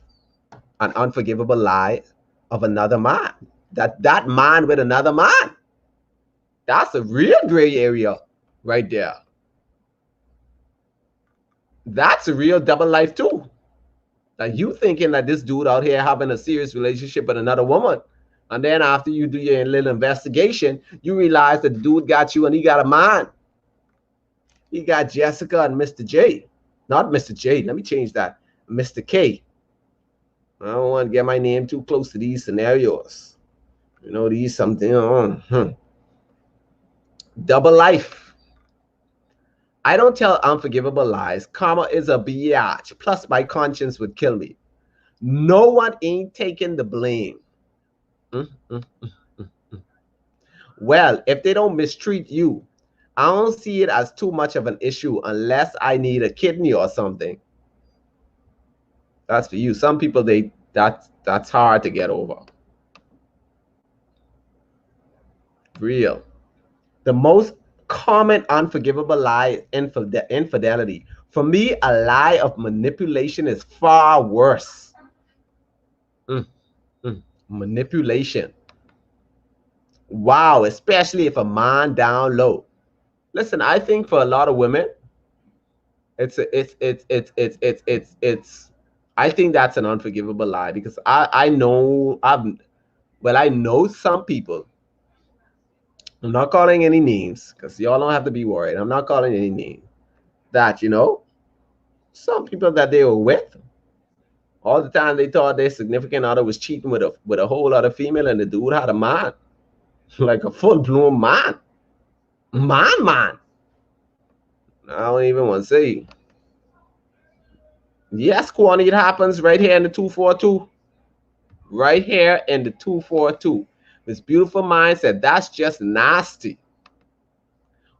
an unforgivable lie of another man? That man with another man. That's a real gray area right there. That's a real double life too. Like you thinking that this dude out here having a serious relationship with another woman, and then after you do your little investigation, you realize that the dude got you and he got a man. He got Jessica and Mr. J. Not Mr. J. Let me change that. Mr. K. I don't want to get my name too close to these scenarios. You know, these something. Double life. I don't tell unforgivable lies. Karma is a biatch. Plus, my conscience would kill me. No one ain't taking the blame. Mm, mm, mm, mm, mm. Well, if they don't mistreat you, I don't see it as too much of an issue unless I need a kidney or something. That's for you. Some people, that's hard to get over. Real. The most common unforgivable lie is infidelity. For me, a lie of manipulation is far worse. Manipulation. Wow, especially if a man down low. Listen, I think for a lot of women, it's I think that's an unforgivable lie because I know I know some people. I'm not calling any names because y'all don't have to be worried. I'm not calling any name. That some people that they were with all the time they thought their significant other was cheating with a whole other female, and the dude had a man, like a full blown man. Man. I don't even want to say. Yes, Kwani, it happens right here in the 242. Right here in the 242. This beautiful mind said, that's just nasty.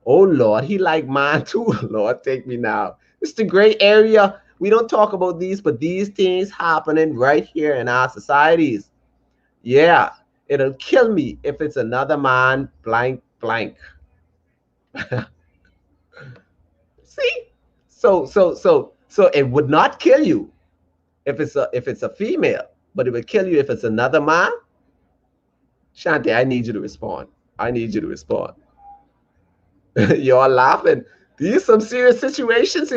Oh, Lord, he like mine too. Lord, take me now. It's the gray area. We don't talk about these, but these things happening right here in our societies. Yeah, it'll kill me if it's another man blank. See? So it would not kill you if it's a female, but it would kill you if it's another man. Shanti, I need you to respond. I need you to respond. You're laughing. These some serious situations,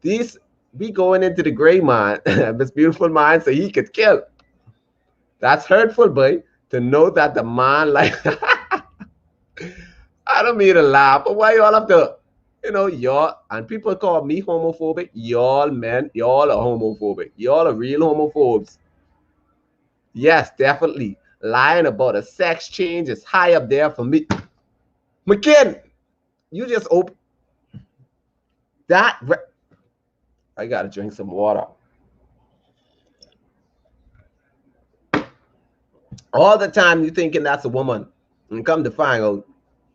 These we going into the gray mind, this beautiful mind, so he could kill. That's hurtful, boy, to know that the man like I don't mean to laugh, but why y'all have to, y'all and people call me homophobic. Y'all men, y'all are homophobic. Y'all are real homophobes. Yes, definitely. Lying about a sex change is high up there for me. McKin, you just open that. I gotta drink some water. All the time you thinking that's a woman, and come to find out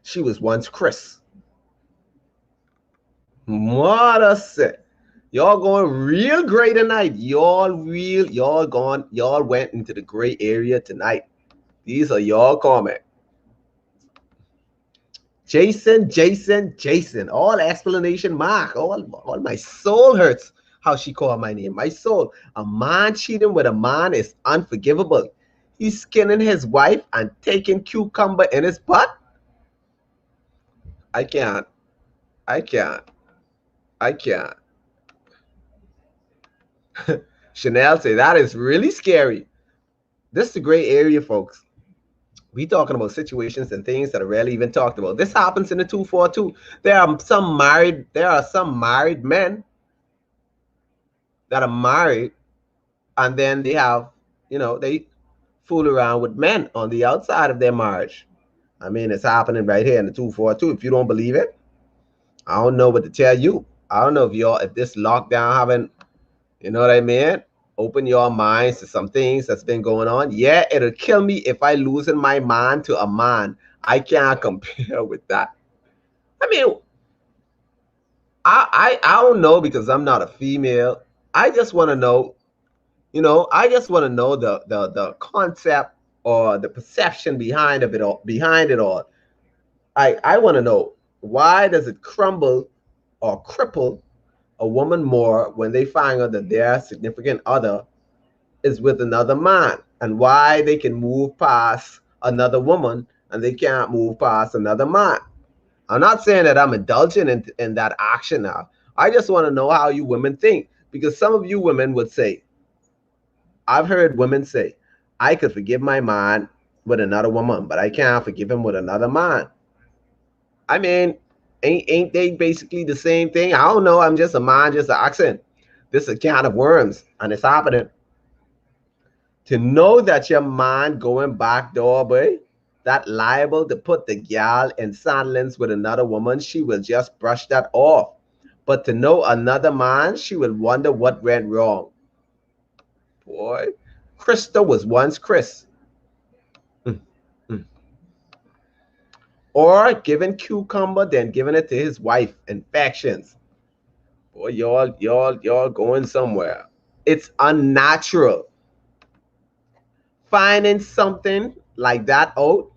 she was once Chris. What a set. Y'all going real gray tonight. Y'all went into the gray area tonight. These are y'all comment. Jason. All explanation mark. All my soul hurts how she called my name. My soul. A man cheating with a man is unforgivable. He's skinning his wife and taking cucumber in his butt. I can't. Chanel say that is really scary. This is the gray area, folks. We talking about situations and things that are rarely even talked about. This happens in the 242. There are some married men that are married, and then they have, they fool around with men on the outside of their marriage. I mean, it's happening right here in the 242. If you don't believe it, I don't know what to tell you. I don't know if this lockdown haven't, you know what I mean? Open your minds to some things that's been going on. Yeah, it'll kill me if I losing my mind to a man. I can't compare with that. I mean, I don't know because I'm not a female. I just want to know, I just want to know the concept or the perception behind it all. I want to know. Why does it crumble or cripple a woman more when they find out that their significant other is with another man? And why they can move past another woman and they can't move past another man? I'm not saying that I'm indulging in that action now. I just want to know how you women think. Because some of you women would say, I've heard women say, I could forgive my man with another woman, but I can't forgive him with another man. I mean, ain't they basically the same thing? I don't know. I'm just a man, just an accent. This is a can of worms, and it's happening. To know that your man going back door, boy, that liable to put the gal in silence with another woman, she will just brush that off. But to know another man, she will wonder what went wrong. Boy, Krista was once Chris. Mm, mm. Or giving cucumber, then giving it to his wife. Infections. Boy, y'all going somewhere. It's unnatural. Finding something like that out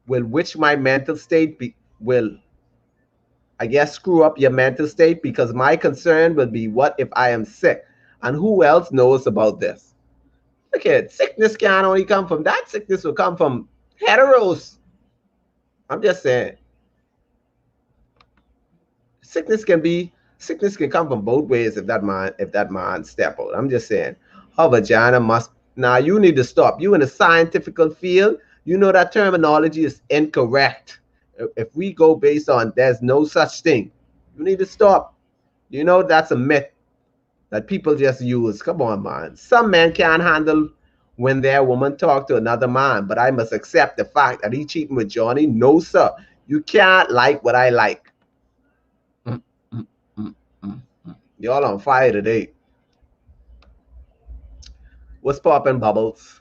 will which my mental state will, I guess, screw up your mental state, because my concern will be, what if I am sick? And who else knows about this? Look at, sickness can only come from that. Sickness will come from heteros. I'm just saying. Sickness can be, sickness can come from both ways if that man step out. I'm just saying. Her vagina must, now you need to stop. You in the scientific field, you know that terminology is incorrect. If we go based on there's no such thing, you need to stop. You know that's a myth that people just use. Come on, man. Some men can't handle when their woman talk to another man, but I must accept the fact that he cheating with Johnny. No, sir. You can't like what I like. Mm, mm, mm, mm, mm. Y'all on fire today. What's popping, bubbles?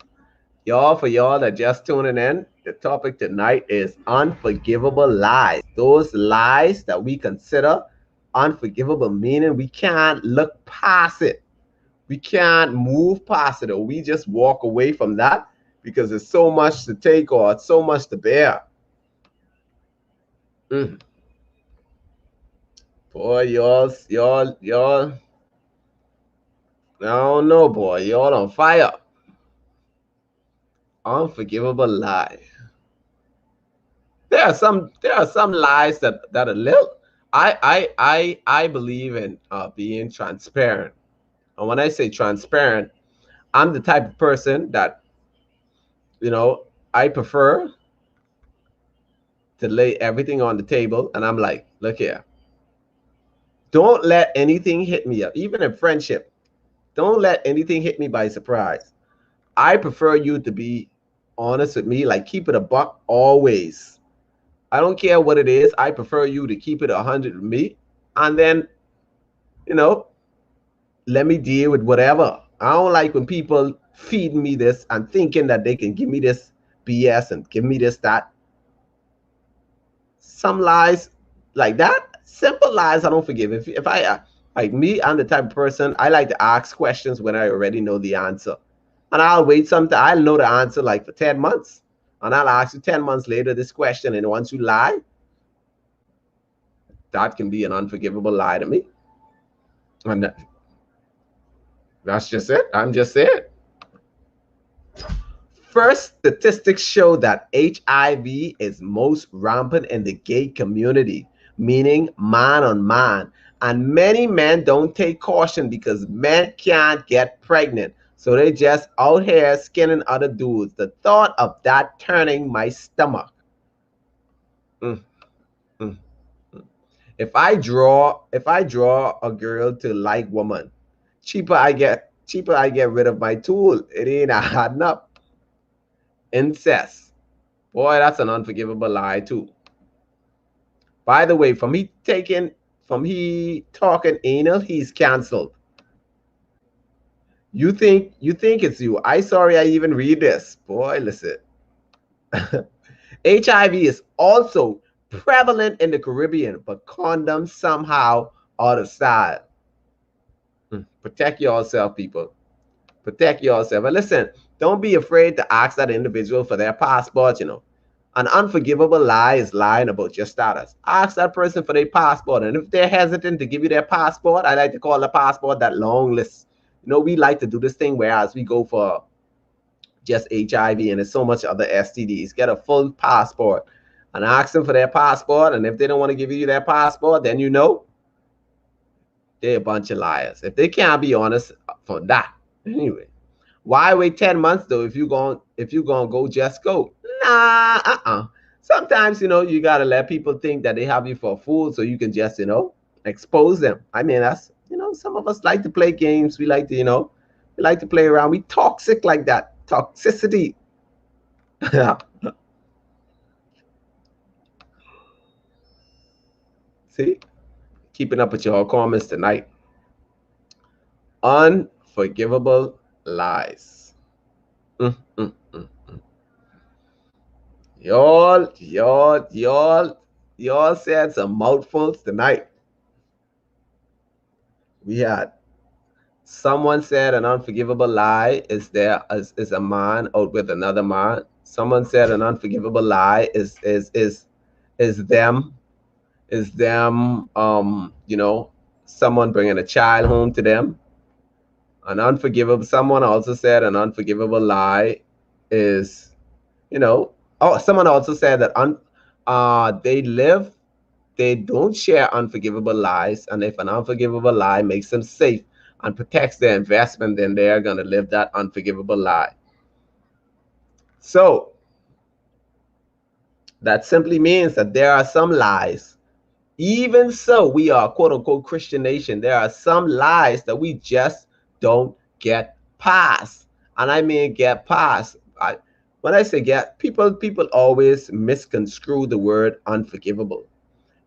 Y'all, for y'all that just tuning in, the topic tonight is unforgivable lies. Those lies that we consider unforgivable, meaning we can't look past it. We can't move past it, or we just walk away from that because there's so much to take or it's so much to bear. Mm. Boy, y'all, I don't know, boy. Y'all on fire. Unforgivable lie. There are some lies that are little. I believe in being transparent. And when I say transparent, I'm the type of person that, you know, I prefer to lay everything on the table, and I'm like, look here, don't let anything hit me up, even in friendship. Don't let anything hit me by surprise. I prefer you to be honest with me, like keep it a buck always. I don't care what it is. I prefer you to keep it 100 with me, and then, you know, let me deal with whatever. I don't like when people feed me this and thinking that they can give me this BS and give me this, that. Some lies like that, simple lies, I don't forgive. If I, like me, I'm the type of person, I like to ask questions when I already know the answer. And I'll wait something, I'll know the answer like for 10 months. And I'll ask you 10 months later this question. And once you lie, that can be an unforgivable lie to me. And that's just it. I'm just saying. First, statistics show that HIV is most rampant in the gay community, meaning man on man. And many men don't take caution because men can't get pregnant. So they just out here skinning other dudes. The thought of that turning my stomach. Mm, mm, mm. If I draw a girl to like woman, cheaper I get rid of my tool. It ain't adding up. Incest. Boy, that's an unforgivable lie too. By the way, from he talking anal, he's canceled. You think it's you. I sorry I even read this. Boy, listen. HIV is also prevalent in the Caribbean, but condoms somehow out of style. Protect yourself, people. Protect yourself. And listen, don't be afraid to ask that individual for their passport, An unforgivable lie is lying about your status. Ask that person for their passport, and if they're hesitant to give you their passport, I like to call the passport that long list. You know, we like to do this thing whereas we go for just HIV and there's so much other STDs. Get a full passport and ask them for their passport, and if they don't want to give you their passport, then you know they're a bunch of liars. If they can't be honest for that, anyway. Why wait 10 months though if you gonna go, just go? Nah, Sometimes, you know, you gotta let people think that they have you for a fool so you can just, you know, expose them. I mean, that's, you know, some of us like to play games. We like to, you know, we like to play around. We toxic like that. Toxicity. See? Keeping up with your comments tonight. Unforgivable lies. Mm, mm, mm. Y'all said some mouthfuls tonight. We had someone said an unforgivable lie is a man out with another man. Someone said an unforgivable lie is them you know, someone bringing a child home to them. An unforgivable Someone also said an unforgivable lie is, you know, oh, someone also said that they don't share unforgivable lies, and if an unforgivable lie makes them safe and protects their investment, then they are going to live that unforgivable lie. So that simply means that there are some lies. Even so, we are quote unquote Christian nation. There are some lies that we just don't get past. And I mean get past. When I say get, people always misconstrue the word unforgivable.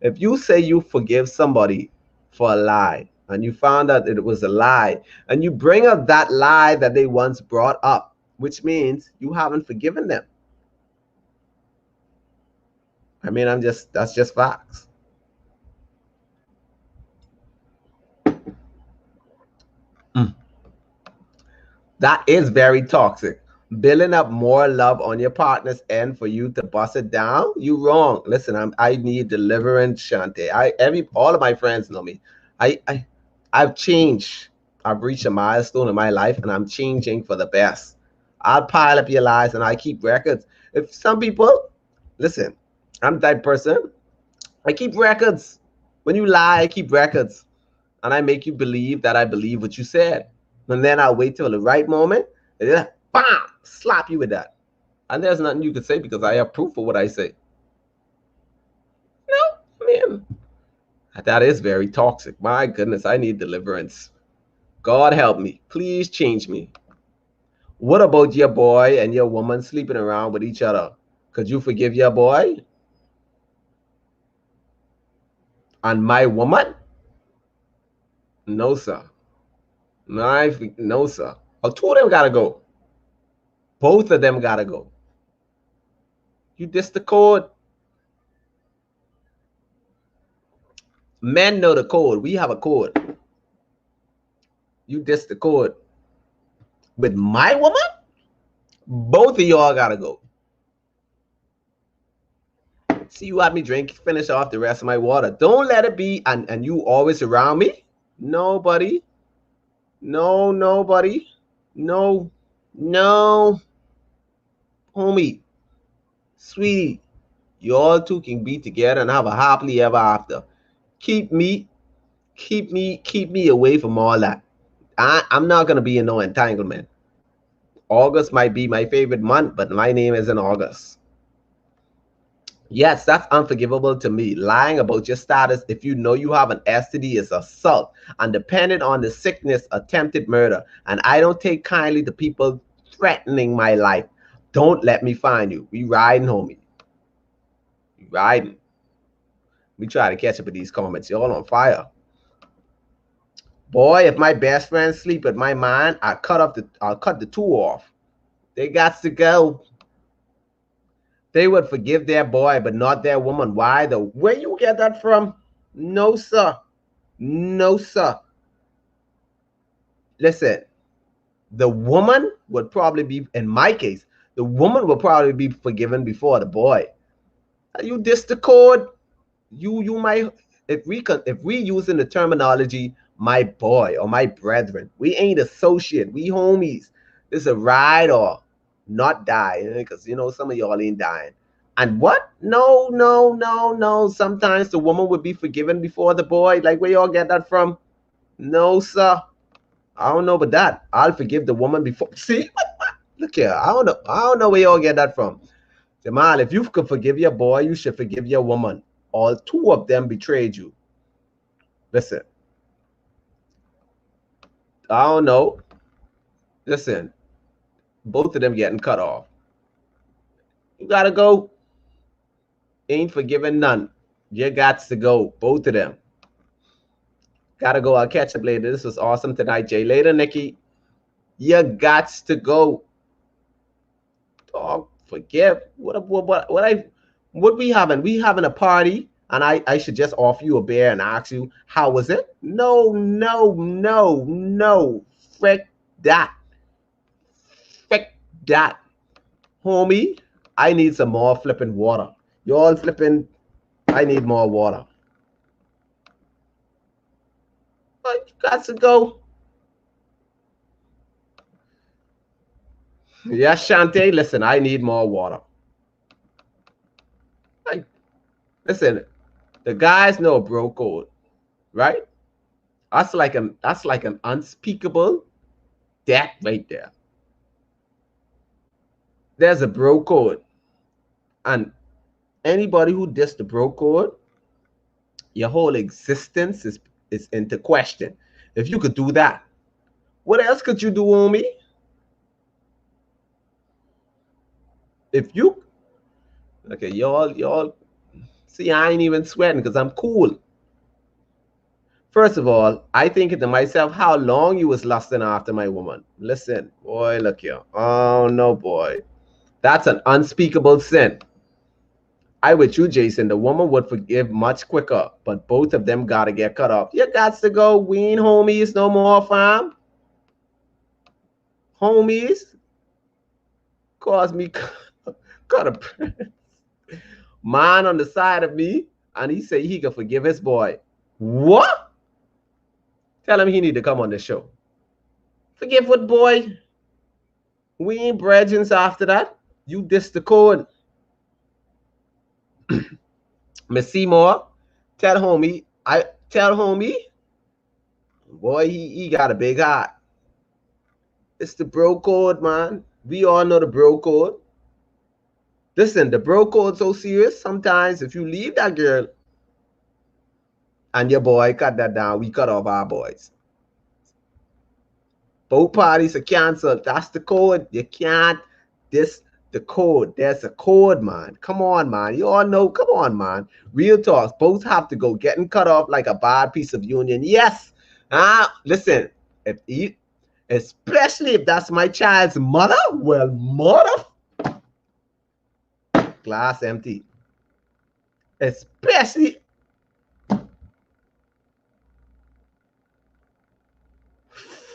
If you say you forgive somebody for a lie and you found out that it was a lie and you bring up that lie that they once brought up, which means you haven't forgiven them. I mean, that's just facts. Mm. That is very toxic. Building up more love on your partner's end for you to bust it down, you wrong. Listen, I need deliverance, Shante. All of my friends know me. I've changed. I've reached a milestone in my life, and I'm changing for the best. I'll pile up your lies, and I keep records. If some people, listen, I'm the type of person. I keep records. When you lie, I keep records, and I make you believe that I believe what you said. And then I'll wait till the right moment, and then bam, slap you with that. And there's nothing you can say because I have proof of what I say. No, man, that is very toxic. My goodness, I need deliverance. God help me. Please change me. What about your boy and your woman sleeping around with each other? Could you forgive your boy and my woman? No, sir. No, sir. Oh, two of them gotta go. Both of them gotta go. You diss the code. Men know the code. We have a code. You diss the code. With my woman, both of y'all gotta go. See, you had me finish off the rest of my water. Don't let it be, and you always around me? Nobody. No, nobody. No, no. Homie, sweetie, y'all two can be together and have a happily ever after. Keep me away from all that. I'm not gonna be in no entanglement. August might be my favorite month, but my name isn't August. Yes, that's unforgivable to me. Lying about your status if you know you have an STD is assault, and depending on the sickness, attempted murder. And I don't take kindly to people threatening my life. Don't let me find you. We riding, homie. We riding. We try to catch up with these comments. Y'all on fire. Boy, if my best friend sleep with my man, I'll cut the two off. They got to go. They would forgive their boy, but not their woman. Why though? Where you get that from? No, sir. No, sir. Listen, the woman would probably be, in my case, the woman would probably be forgiven before the boy. You diss the code. You might, if we using the terminology my boy or my brethren, we ain't associate, we homies. This a ride or not die, because you know some of y'all ain't dying. And what? No, no, no, no. Sometimes the woman would be forgiven before the boy. Like where y'all get that from? No, sir. I don't know about that. I'll forgive the woman before. See, look here. I don't know. I don't know where y'all get that from. Jamal, if you could forgive your boy, you should forgive your woman. All two of them betrayed you. Listen, I don't know. Listen, both of them getting cut off. You gotta go. Ain't forgiving none. You got to go. Both of them. Gotta go. I'll catch up later. This was awesome tonight, Jay. Later, Nikki. You got to go. Oh, forgive. What we having? We having a party, and I should just offer you a beer and ask you how was it? No, no, no, no. Frick that. Frick that. Homie, I need some more flipping water. You all flipping, I need more water. But you got to go. Yes, Shante, listen, I need more water. Like, listen, the guys know bro code, right? That's like an unspeakable debt right there. There's a bro code. And anybody who diss the bro code, your whole existence is into question. If you could do that, what else could you do, homie? If you okay, y'all see, I ain't even sweating because I'm cool. First of all, I think to myself, how long you was lusting after my woman. Listen, boy, look here. Oh no, boy. That's an unspeakable sin. I with you, Jason. The woman would forgive much quicker, but both of them gotta get cut off. You got to go. We ain't homies no more, fam. Homies cause me cut a man on the side of me, and he say he can forgive his boy. What? Tell him he need to come on the show. Forgive what, boy? We ain't brethren after that. You diss the code. Miss Seymour, tell homie, boy, he got a big heart. It's the bro code, man. We all know the bro code. Listen, the bro code so serious. Sometimes if you leave that girl and your boy cut that down, we cut off our boys. Both parties are canceled. That's the code. You can't diss the code. There's a code, man. Come on, man. You all know. Come on, man. Real talk. Both have to go. Getting cut off like a bad piece of union. Yes. Listen. Especially if that's my child's mother. Well, mother. Glass empty. Especially.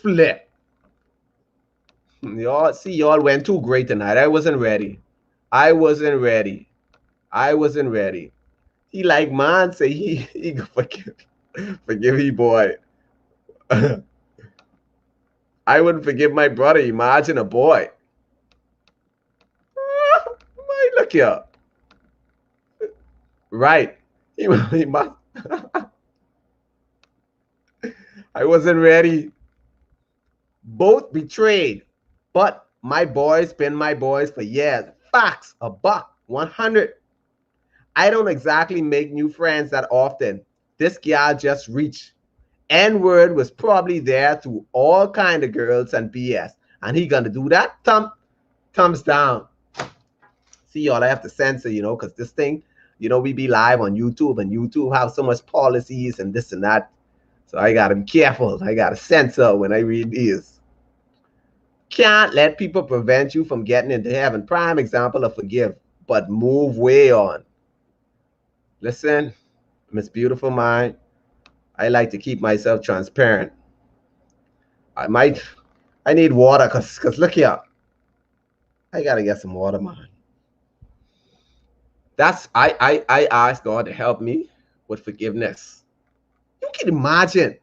Flip. Y'all see, y'all went too great tonight. I wasn't ready. I wasn't ready. I wasn't ready. He like man say he forgive he boy. I wouldn't forgive my brother. Imagine a boy. My look here. Right. He must. I wasn't ready. Both betrayed. But my boys been my boys for years. Facts. A buck. 100. I don't exactly make new friends that often. This gal just reached. N-word was probably there through all kind of girls and BS. And he gonna do that? Thumbs down. See, y'all, I have to censor, because this thing, we be live on YouTube, and YouTube have so much policies and this and that. So I gotta be careful. I gotta censor when I read these. Can't let people prevent you from getting into heaven. Prime example of forgive, but move way on. Listen, Miss Beautiful Mind, I like to keep myself transparent. I need water, cause look here. I gotta get some water, man. That's I asked God to help me with forgiveness. You can imagine.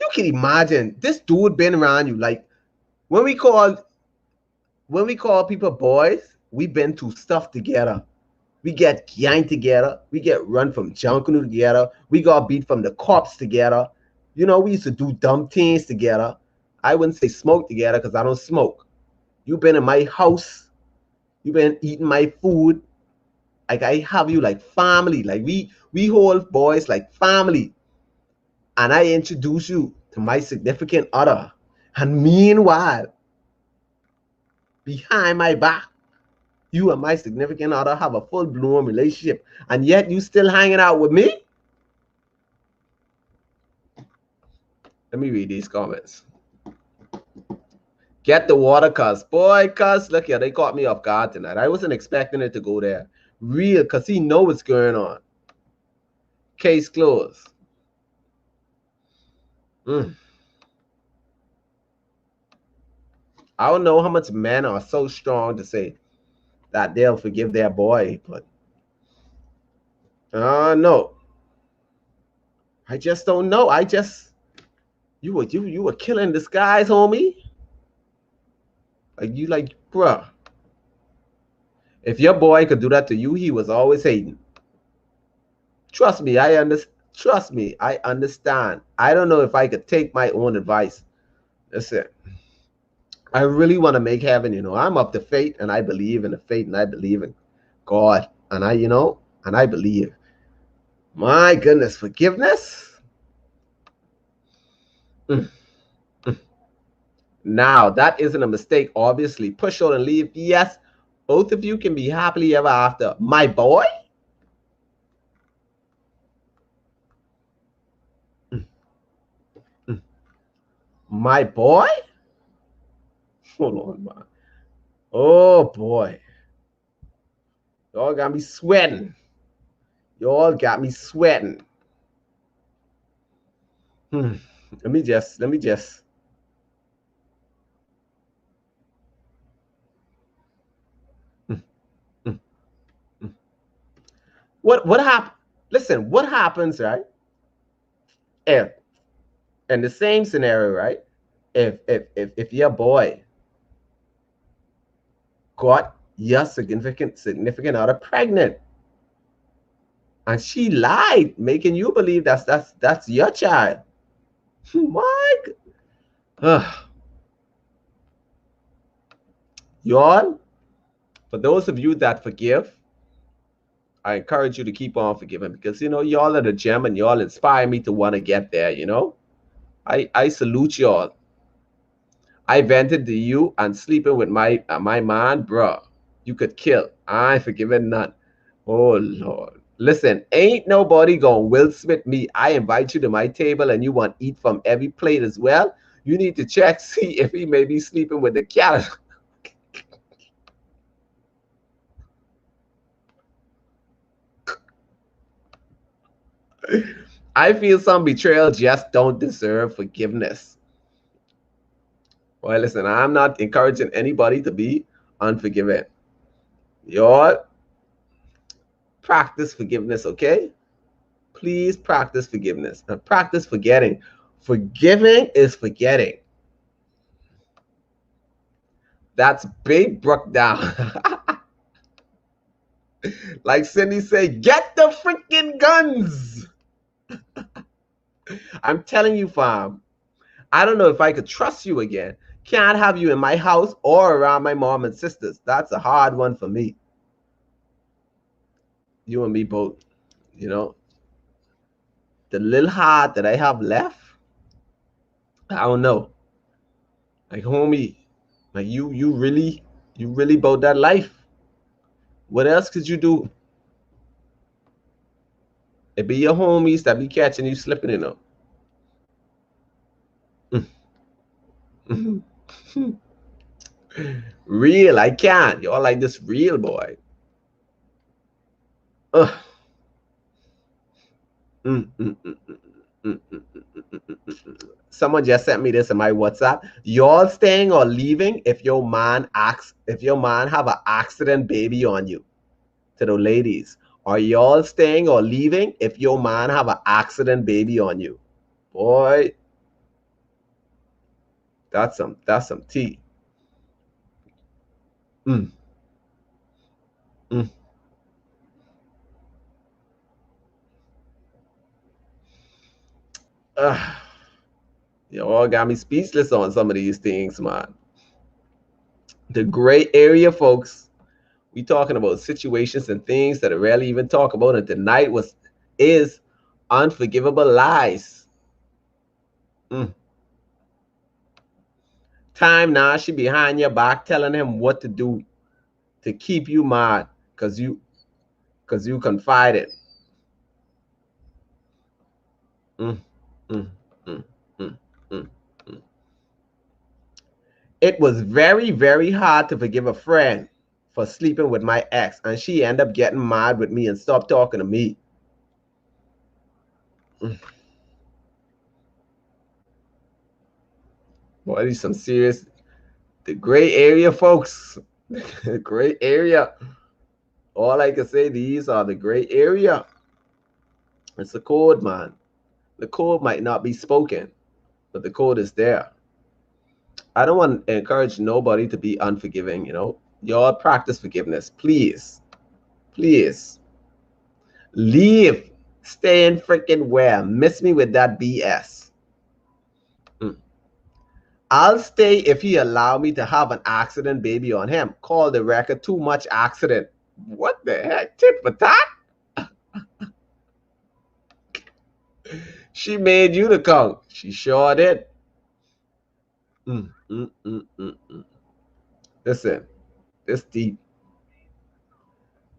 You can imagine this dude been around you. Like when we call people boys, we've been through stuff together. We get gang together. We get run from Junkanoo together. We got beat from the cops together. You know, we used to do dumb things together. I wouldn't say smoke together because I don't smoke. You've been in my house. You've been eating my food. Like I have you like family. Like we hold boys like family. And I introduce you to my significant other. And meanwhile, behind my back, you and my significant other have a full-blown relationship, and yet you still hanging out with me? Let me read these comments. Get the water, cuz. Boy, cuz, look here, they caught me off guard tonight. I wasn't expecting it to go there. Real, cuz he know what's going on. Case closed. I don't know how much men are so strong to say that they'll forgive their boy, but no. I just don't know. You were killing this guy's homie. Like, bruh. If your boy could do that to you, he was always hating. Trust me, I understand. Trust me, I understand. I don't know if I could take my own advice. Listen, I really want to make heaven, you know. I'm up to fate, and I believe in the fate, and I believe in God. And I believe. My goodness, forgiveness? Now, that isn't a mistake, obviously. Push out and leave. Yes, both of you can be happily ever after. My boy? My boy? Hold on, man. Oh, boy. Y'all got me sweating. Y'all got me sweating. Let me just. What happened? Listen, what happens, right? If in the same scenario, right? If your boy got your significant other pregnant, and she lied, making you believe that's your child. Mike, y'all, for those of you that forgive, I encourage you to keep on forgiving because you know y'all are the gem and y'all inspire me to want to get there. You know, I salute y'all. I vented to you and sleeping with my man, bro. You could kill. I ain't forgiving none. Oh Lord. Listen, ain't nobody gonna Will Smith me. I invite you to my table and you want to eat from every plate as well. You need to check, see if he may be sleeping with the cat. I feel some betrayal just don't deserve forgiveness. Well, listen, I'm not encouraging anybody to be unforgiving. Y'all practice forgiveness, okay? Please practice forgiveness and practice forgetting. Forgiving is forgetting. That's big broke down. Like Cindy said, get the freaking guns. I'm telling you, fam, I don't know if I could trust you again. Can't have you in my house or around my mom and sisters. That's a hard one for me. You and me both, you know. The little heart that I have left, I don't know. Like, homie, like you really about that life. What else could you do? It be your homies that be catching you slipping in them. Real, I can't. Y'all like this real boy. Ugh. Someone just sent me this in my WhatsApp. Y'all staying or leaving if your man have an accident baby on you. to the ladies. Are y'all staying or leaving if your man have an accident baby on you? Boy, that's some tea. Mm, mm. Ugh. Y'all got me speechless on some of these things, man. The gray area, folks. We talking about situations and things that I rarely even talk about. And tonight is unforgivable lies. Mm. Time now she behind your back telling him what to do to keep you mad because you confided. Mm, mm, mm, mm, mm, mm. It was very, very hard to forgive a friend for sleeping with my ex, and she ended up getting mad with me and stopped talking to me. Mm. Boy, these some serious, the gray area, folks. The gray area. All I can say, these are the gray area. It's the code, man. The code might not be spoken, but the code is there. I don't want to encourage nobody to be unforgiving, Y'all practice forgiveness. Please. Please. Leave. Stay in freaking where? Miss me with that BS. Mm. I'll stay if he allow me to have an accident baby on him. Call the record too much accident. What the heck? Tit for tat? She made you the come. She sure did. Mm, mm, mm, mm, mm. Listen, this deep.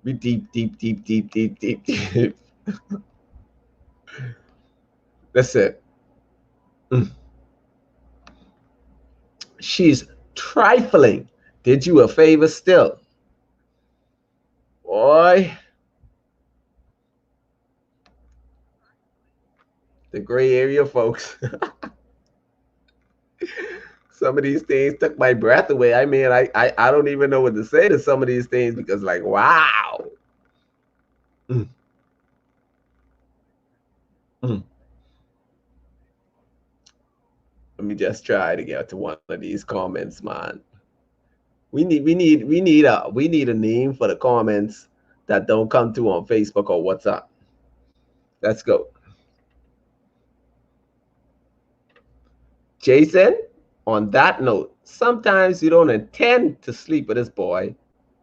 We deep, deep, deep, deep, deep, deep, deep. Listen. Mm. She's trifling. Did you a favor still? Boy, the gray area, folks. Some of these things took my breath away. I mean, I don't even know what to say to some of these things because, like, wow. Mm, mm. Let me just try to get to one of these comments, man. We need a name for the comments that don't come through on Facebook or WhatsApp. Let's go. Jason, on that note, sometimes you don't intend to sleep with this boy.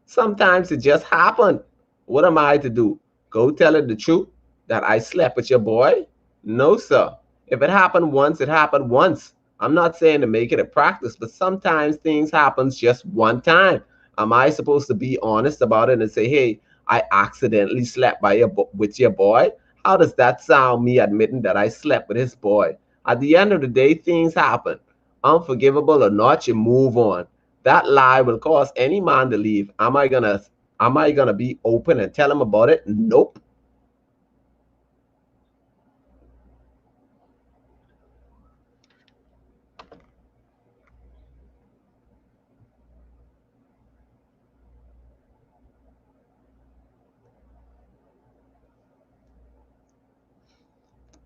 Sometimes it just happened. What am I to do? Go tell her the truth that I slept with your boy? No, sir. If it happened once, it happened once. I'm not saying to make it a practice, but sometimes things happen just one time. Am I supposed to be honest about it and say, hey, I accidentally slept with your boy? How does that sound, me admitting that I slept with his boy? At the end of the day, things happen. Unforgivable or not, you move on. That lie will cause any man to leave. Am I gonna be open and tell him about it? Nope.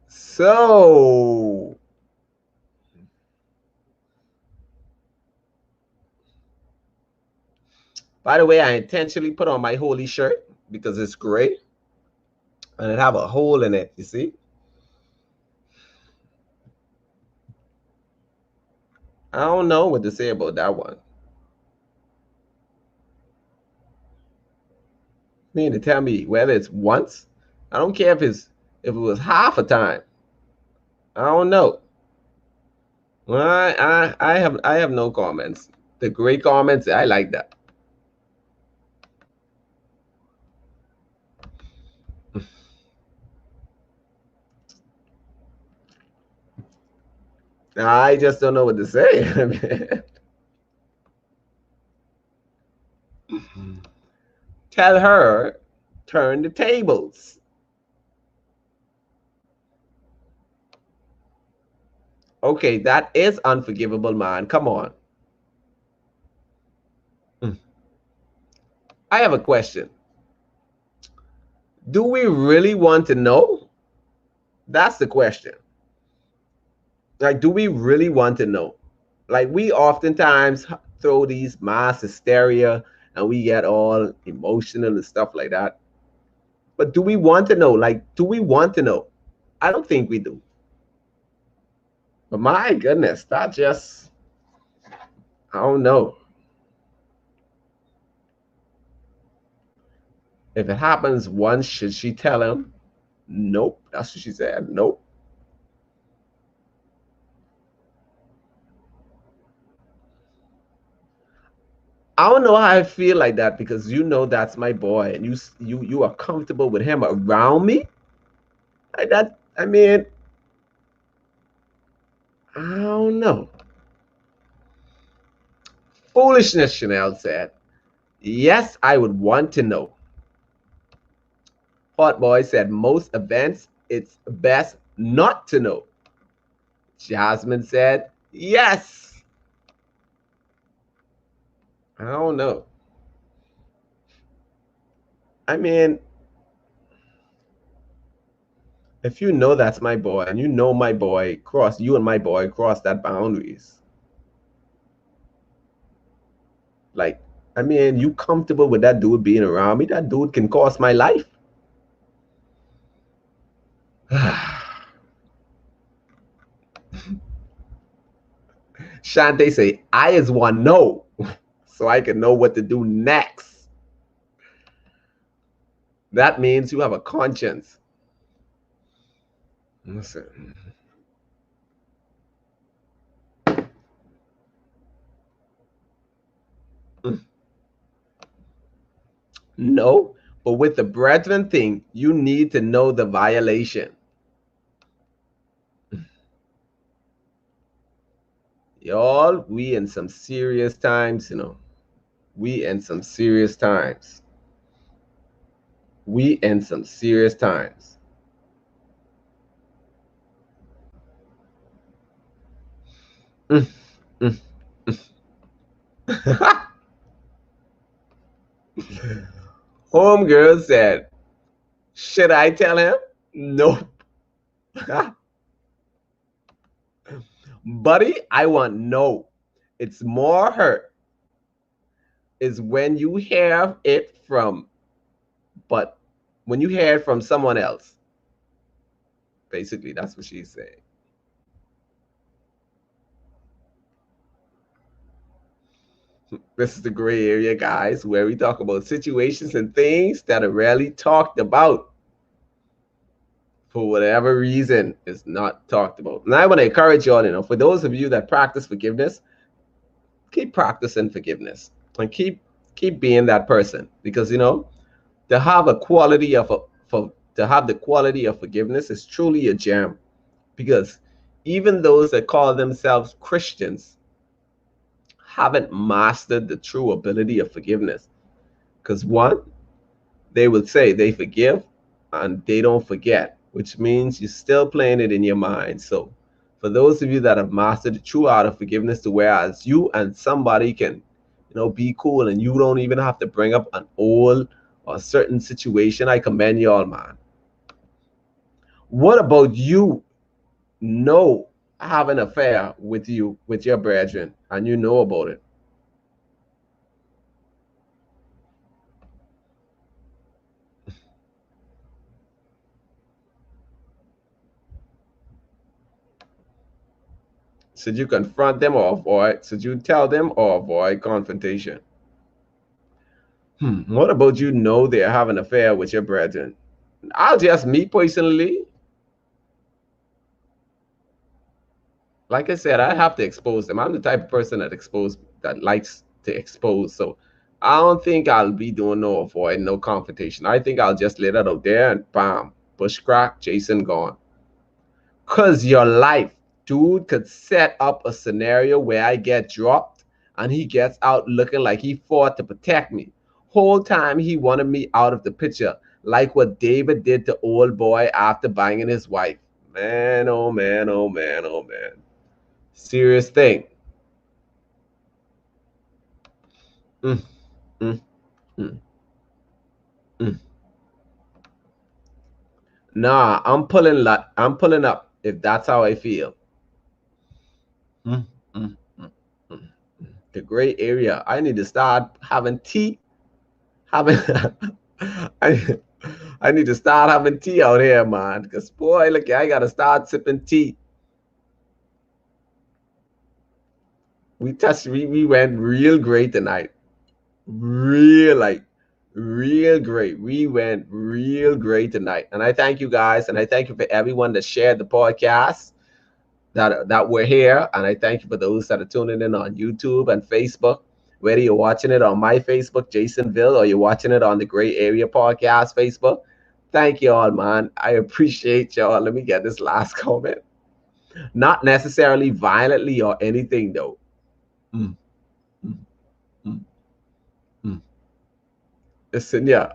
So, by the way, I intentionally put on my holy shirt because it's gray and it have a hole in it. You see? I don't know what to say about that one. You mean to tell me whether it's once? I don't care if it was half a time. I don't know. Well, I have no comments. The gray comments, I like that. I just don't know what to say. Tell her, turn the tables. Okay, that is unforgivable, man. Come on. Mm. I have a question. Do we really want to know? That's the question. Like, do we really want to know? Like, we oftentimes throw these mass hysteria and we get all emotional and stuff like that. But do we want to know? Like, do we want to know? I don't think we do. But my goodness, that just, I don't know. If it happens once, should she tell him? Nope. That's what she said. Nope. I don't know how I feel like that because you know that's my boy and you are comfortable with him around me. Like that, I mean, I don't know. Foolishness, Chanel said. Yes, I would want to know. Hot Boy said most events it's best not to know. Jasmine said yes. I don't know. I mean, if you know that's my boy and you know my boy cross you and my boy cross that boundaries. Like, I mean, you comfortable with that dude being around me? That dude can cost my life. Shante say, I is one no, so I can know what to do next. That means you have a conscience. Listen. No, but with the brethren thing, you need to know the violation. Y'all, we in some serious times, you know. We in some serious times. We in some serious times. Mm, mm, mm. Homegirl said, should I tell him? Nope. Buddy, I want no. It's more hurt is when you hear it from, but when you hear it from someone else. Basically, that's what she's saying. This is the gray area, guys, where we talk about situations and things that are rarely talked about. For whatever reason, it's not talked about. And I want to encourage y'all, you know, for those of you that practice forgiveness, keep practicing forgiveness and keep being that person because you know to have a quality of a for to have the quality of forgiveness is truly a gem because even those that call themselves Christians haven't mastered the true ability of forgiveness because one, they would say they forgive and they don't forget, which means you're still playing it in your mind. So for those of you that have mastered the true art of forgiveness to whereas you and somebody can, you know, be cool and you don't even have to bring up an old or certain situation, I commend you all, man. What about you know have an affair with you with your brethren and you know about it? Should you confront them or avoid? Should you tell them or avoid confrontation? What about you know they're having an affair with your brethren? I'll just, me personally, like I said, I have to expose them. I'm the type of person that likes to expose. So I don't think I'll be doing no avoid, no confrontation. I think I'll just let it out there and bam, bush crack, Jason gone. Cause your life, dude could set up a scenario where I get dropped and he gets out looking like he fought to protect me. Whole time he wanted me out of the picture, like what David did to old boy after banging his wife. Man, oh man, oh man, oh man. Serious thing. Mm, mm, mm, mm. Nah, I'm pulling up if that's how I feel. Mm, mm, mm, mm. The gray area. I need to start having tea. Having I I need to start having tea out here, man. Cause boy, look, I gotta start sipping tea. We went real great tonight. Real like real great. We went real great tonight. And I thank you guys, and I thank you for everyone that shared the podcast. That we're here, and I thank you for those that are tuning in on YouTube and Facebook. Whether you're watching it on my Facebook, Jasonville, or you're watching it on the Gray Area Podcast Facebook, thank you all, man. I appreciate y'all. Let me get this last comment. Not necessarily violently or anything, though. Mm, mm, mm, mm. Listen, yeah.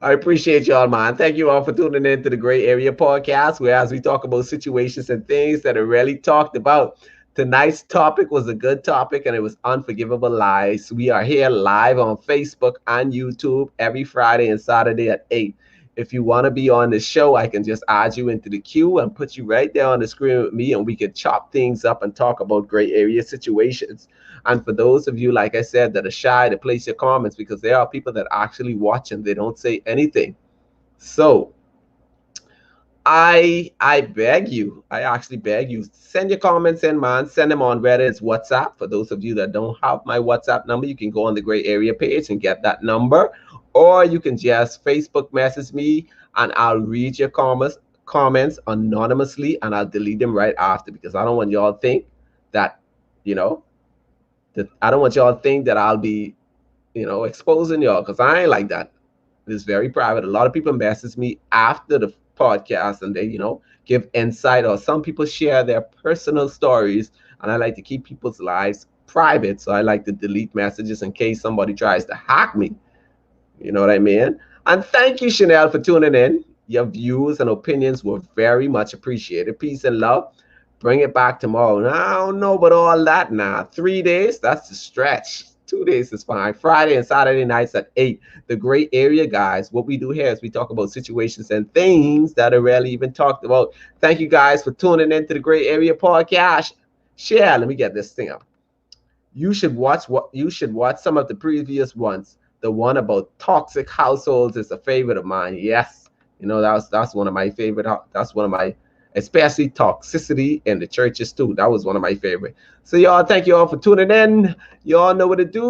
I appreciate y'all, man. Thank you all for tuning in to the Gray Area Podcast, where as we talk about situations and things that are rarely talked about. Tonight's topic was a good topic, and it was Unforgivable Lies. We are here live on Facebook and YouTube every Friday and Saturday at 8. If you want to be on the show, I can just add you into the queue and put you right there on the screen with me, and we can chop things up and talk about gray area situations. And for those of you, like I said, that are shy to place your comments, because there are people that actually watch and they don't say anything. So I beg you, I actually beg you, send your comments in, man. Send them on whether it's WhatsApp. For those of you that don't have my WhatsApp number, you can go on the Gray Area page and get that number, or you can just Facebook message me, and I'll read your comments anonymously, and I'll delete them right after, because I don't want y'all to think that, you know, that I don't want y'all to think that I'll be, exposing y'all, because I ain't like that. It's very private. A lot of people message me after the podcast, and they, give insight, or some people share their personal stories, and I like to keep people's lives private. So I like to delete messages in case somebody tries to hack me. You know what I mean? And thank you, Chanel, for tuning in. Your views and opinions were very much appreciated. Peace and love. Bring it back tomorrow. Now, I don't know about all that now. 3 days, that's a stretch. 2 days is fine. Friday and Saturday nights at 8. The Gray Area, guys. What we do here is we talk about situations and things that are rarely even talked about. Thank you guys for tuning into the Gray Area podcast. Share. Let me get this thing up. You should watch some of the previous ones. The one about toxic households is a favorite of mine. Yes, that's one of my favorite. That's one of my, especially toxicity in the churches too. That was one of my favorite. So y'all, thank you all for tuning in. Y'all know what to do.